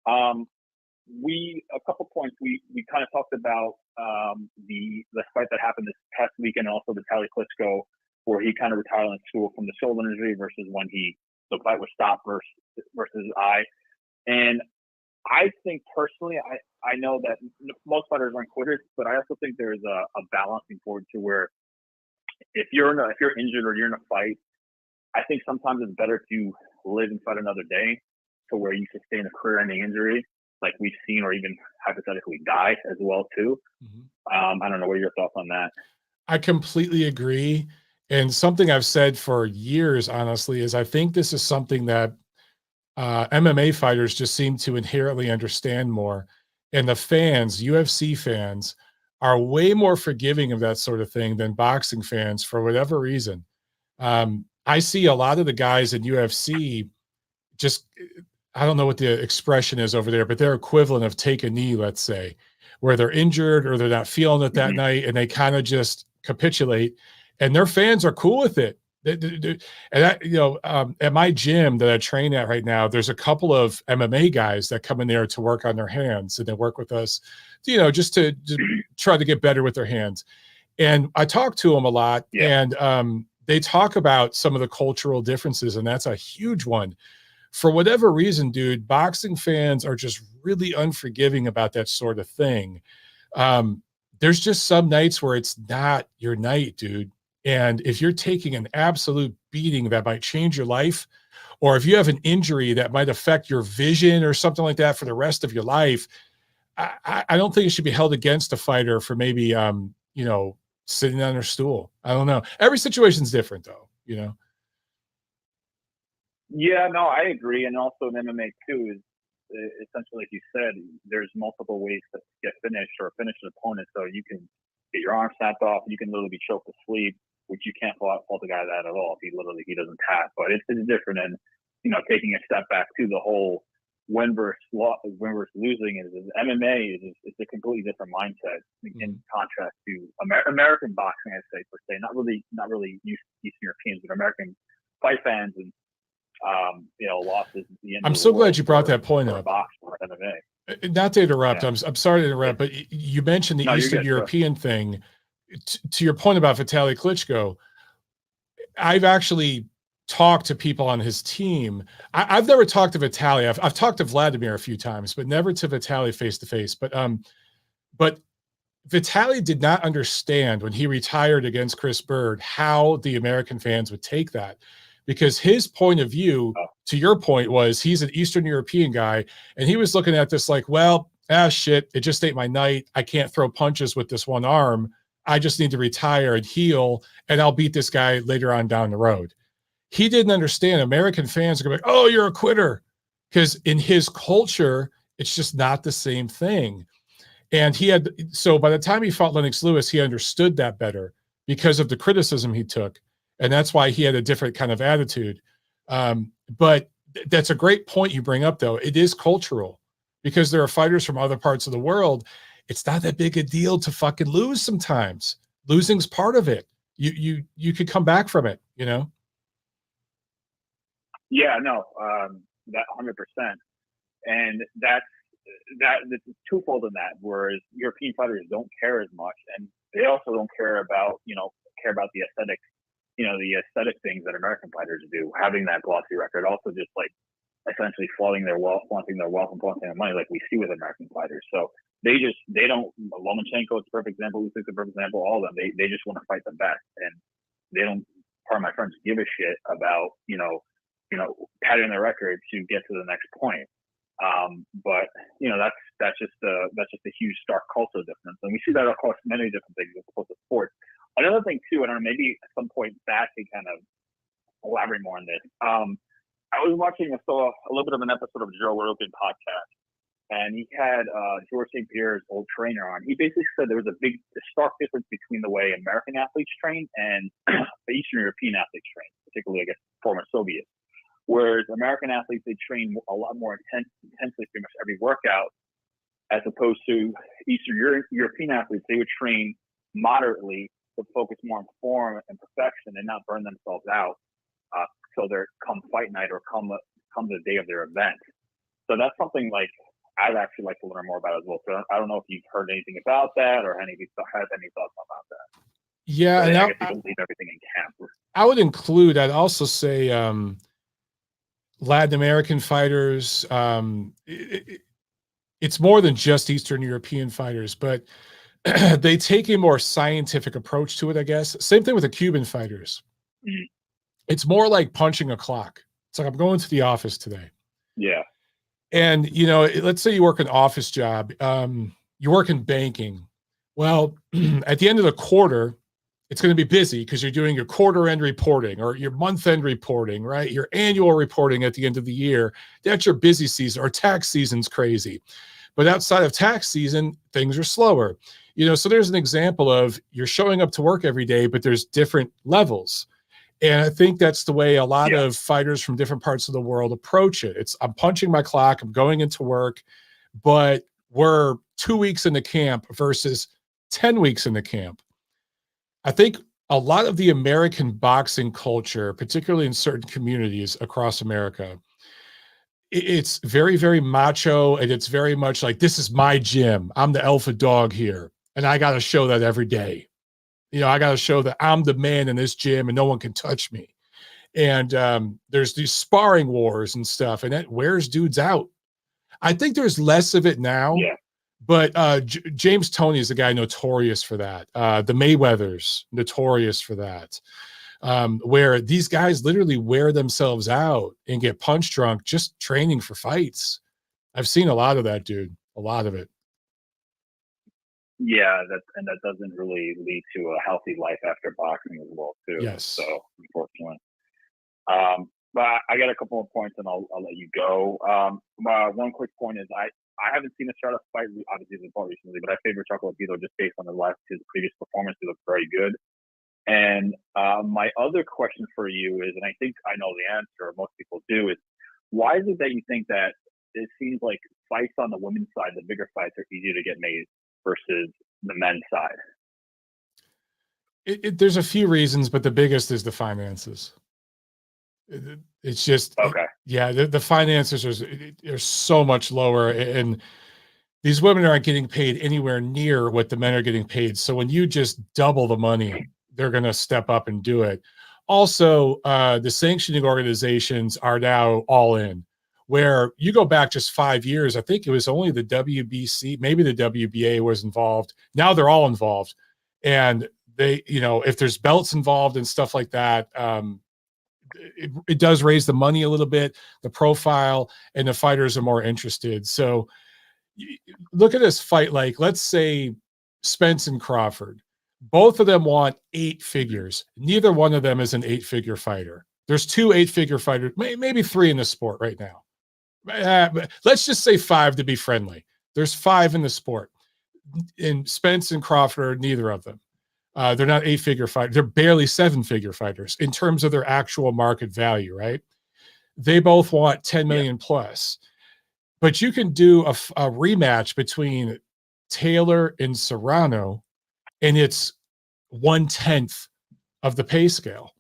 A couple points we kind of talked about the fight that happened this past weekend, and also the Vitaly Klitschko, where he kind of retired on stool from the shoulder injury versus when the fight was stopped versus And I think personally, I know that most fighters aren't quitters, but I also think there's a balancing point to where if you're injured or you're in a fight, I think sometimes it's better to live and fight another day to where you sustain a career-ending injury like we've seen, or even hypothetically die as well too. Mm-hmm. I don't know, what are your thoughts on that? I completely agree. And something I've said for years, honestly, is I think this is something that MMA fighters just seem to inherently understand more. And the fans, UFC fans, are way more forgiving of that sort of thing than boxing fans for whatever reason. I see a lot of the guys in UFC just, I don't know what the expression is over there, but they're equivalent of take a knee, let's say, where they're injured or they're not feeling it that night, and they kind of just capitulate, and their fans are cool with it. And at my gym that I train at right now, there's a couple of MMA guys that come in there to work on their hands, and they work with us, just to try to get better with their hands. And I talk to them a lot, and they talk about some of the cultural differences, and that's a huge one. For whatever reason, dude, boxing fans are just really unforgiving about that sort of thing. There's just some nights where it's not your night, dude. And if you're taking an absolute beating that might change your life, or if you have an injury that might affect your vision or something like that for the rest of your life, I don't think it should be held against a fighter for maybe, sitting on their stool. I don't know. Every situation's different, though, Yeah, no, I agree. And also in MMA too is essentially, like you said, there's multiple ways to get finished or finish an opponent. So you can get your arm snapped off, you can literally be choked to sleep, which you can't fault the guy that at all if he doesn't tap. But it's different. And taking a step back to the whole win versus losing is MMA is a completely different mindset in contrast to American boxing, I'd say, per se. Not really Eastern Europeans, but American fight fans and losses. I'm so glad you brought that point up. MMA. Not to interrupt, I'm sorry to interrupt, but you mentioned the Eastern European thing. To your point about Vitaly Klitschko, I've actually talked to people on his team. I've never talked to Vitaly. I've talked to Vladimir a few times, but never to Vitaly face to face. But Vitaly did not understand when he retired against Chris Bird how the American fans would take that, because his point of view, to your point, was he's an Eastern European guy, and he was looking at this like, well, shit, it just ain't my night. I can't throw punches with this one arm. I just need to retire and heal, and I'll beat this guy later on down the road. He didn't understand American fans are going to be like, oh, you're a quitter. Because in his culture, it's just not the same thing. And so by the time he fought Lennox Lewis, he understood that better because of the criticism he took. And that's why he had a different kind of attitude. But that's a great point you bring up, though. It is cultural, because there are fighters from other parts of the world. It's not that big a deal to fucking lose sometimes. Losing's part of it. You could come back from it, Yeah, no, that 100%. And that's twofold in that, whereas European fighters don't care as much, and they also don't care about the aesthetic, the aesthetic things that American fighters do, having that glossy record, also just like essentially flaunting their wealth and flaunting their money, like we see with American fighters. So they don't. Lomachenko is a perfect example. Usyk's a perfect example. All of them, they just want to fight the best, and they don't. Part of my friends give a shit about padding their record to get to the next point. But that's just a huge stark cultural difference, and we see that across many different things across the sports. Another thing too, I don't know, maybe at some point Zach can kind of elaborate more on this. I was watching, I saw a little bit of an episode of Joe Rogan podcast, and he had George St. Pierre's old trainer on. He basically said there was a stark difference between the way American athletes train and the Eastern European athletes train, particularly, I guess, former Soviets. Whereas American athletes, they train a lot more intensely pretty much every workout, as opposed to Eastern European athletes. They would train moderately, but focus more on form and perfection and not burn themselves out till their come fight night or come the day of their event. So that's something like I'd actually like to learn more about as well. So I don't know if you've heard anything about that or have any thoughts about that. Yeah, and and I guess you can leave everything in camp. I'd also say Latin American fighters. It's more than just Eastern European fighters, but they take a more scientific approach to it, I guess. Same thing with the Cuban fighters. Mm-hmm. It's more like punching a clock. It's like, I'm going to the office today. Yeah. And, let's say you work an office job. You work in banking. Well, at the end of the quarter, it's going to be busy because you're doing your quarter end reporting or your month end reporting, right? Your annual reporting at the end of the year. That's your busy season, or tax season's crazy. But outside of tax season, things are slower. So there's an example of you're showing up to work every day, but there's different levels. And I think that's the way a lot of fighters from different parts of the world approach it. I'm punching my clock, I'm going into work, but we're 2 weeks in the camp versus 10 weeks in the camp. I think a lot of the American boxing culture, particularly in certain communities across America, it's very, very macho, and it's very much like, this is my gym. I'm the alpha dog here, and I got to show that every day. I got to show that I'm the man in this gym and no one can touch me. And there's these sparring wars and stuff, and that wears dudes out. I think there's less of it now. Yeah. But James Toney is a guy notorious for that. The Mayweathers, notorious for that. Where these guys literally wear themselves out and get punch drunk just training for fights. I've seen a lot of that, dude. A lot of it. Yeah, that doesn't really lead to a healthy life after boxing as well, too. Yes. So, unfortunately. But I got a couple of points, and I'll let you go. One quick point is I haven't seen Estrada fight, obviously, the fought recently, but I favor Chocolatito just based on his previous performance. He looked very good. And my other question for you is, and I think I know the answer, most people do, is why is it that you think that it seems like fights on the women's side, the bigger fights, are easier to get made versus the men's side? There's a few reasons, but the biggest is the finances. It's just, okay. The finances are so much lower, and these women aren't getting paid anywhere near what the men are getting paid. So when you just double the money, they're going to step up and do it. Also, the sanctioning organizations are now all in. Where you go back just 5 years, I think it was only the WBC, maybe the WBA was involved. Now they're all involved. And they, if there's belts involved and stuff like that, it does raise the money a little bit, the profile, and the fighters are more interested. So look at this fight, like let's say Spence and Crawford. Both of them want 8 figures. Neither one of them is an 8-figure fighter. There's 2 8-figure fighters, maybe 3 in the sport right now. Let's just say 5 to be friendly. There's 5 in the sport. And Spence and Crawford are neither of them. They're not 8-figure fighters. They're barely 7-figure fighters in terms of their actual market value, right? They both want 10 million plus. But you can do a rematch between Taylor and Serrano, and it's 1/10 of the pay scale.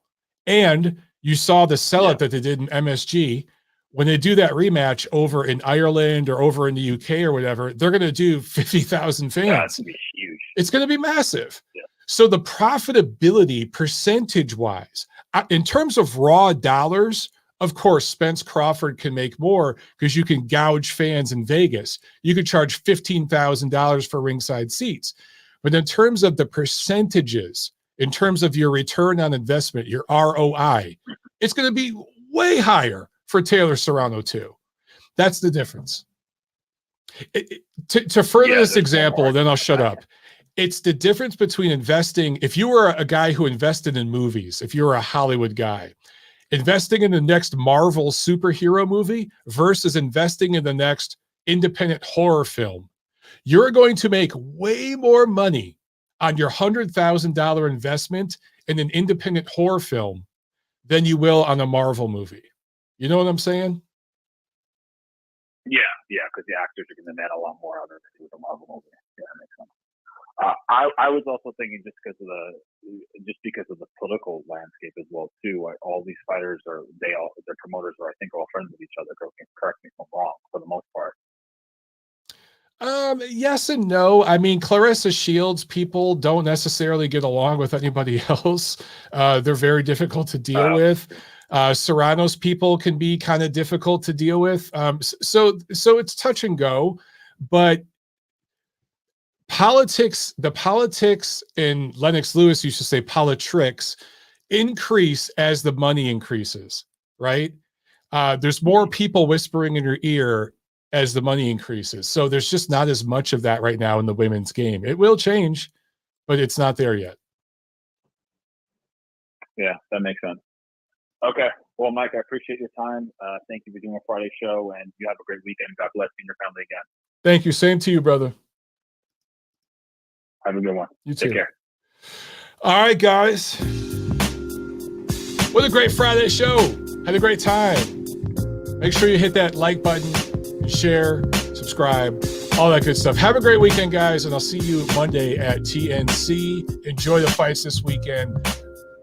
And you saw the sellout that they did in MSG. When they do that rematch over in Ireland or over in the UK or whatever, they're going to do 50,000 fans. That's going to be huge. It's going to be massive. Yeah. So the profitability percentage-wise, in terms of raw dollars, of course, Spence Crawford can make more because you can gouge fans in Vegas. You could charge $15,000 for ringside seats. But in terms of the percentages, in terms of your return on investment, your ROI, it's going to be way higher for Taylor Serrano too. That's the difference. To further this example, then I'll shut up. It's the difference between investing. If you were a guy who invested in movies, if you were a Hollywood guy, investing in the next Marvel superhero movie versus investing in the next independent horror film, you're going to make way more money on your $100,000 investment in an independent horror film than you will on a Marvel movie. You know what I'm saying? Yeah, because the actors are going to demand a lot more out of it with a Marvel movie. Yeah, that makes sense. I was also thinking just because of the political landscape as well too. All these fighters their promoters are, I think, all friends with each other. Correct me if I'm wrong, for the most part. Yes and no. I mean, Clarissa Shields people don't necessarily get along with anybody else. They're very difficult to deal with. Serrano's people can be kind of difficult to deal with. So it's touch and go, but the politics, and Lennox Lewis used to say politricks, increase as the money increases, right? There's more people whispering in your ear as the money increases. So there's just not as much of that right now in the women's game. It will change, but it's not there yet. Yeah, that makes sense. Okay. Well, Mike, I appreciate your time. Thank you for doing a Friday show, and you have a great weekend. God bless you and your family again. Thank you. Same to you, brother. Have a good one. You too. Take care. All right, guys. What a great Friday show. Had a great time. Make sure you hit that like button, share, subscribe, all that good stuff. Have a great weekend, guys, and I'll see you Monday at TNC. Enjoy the fights this weekend.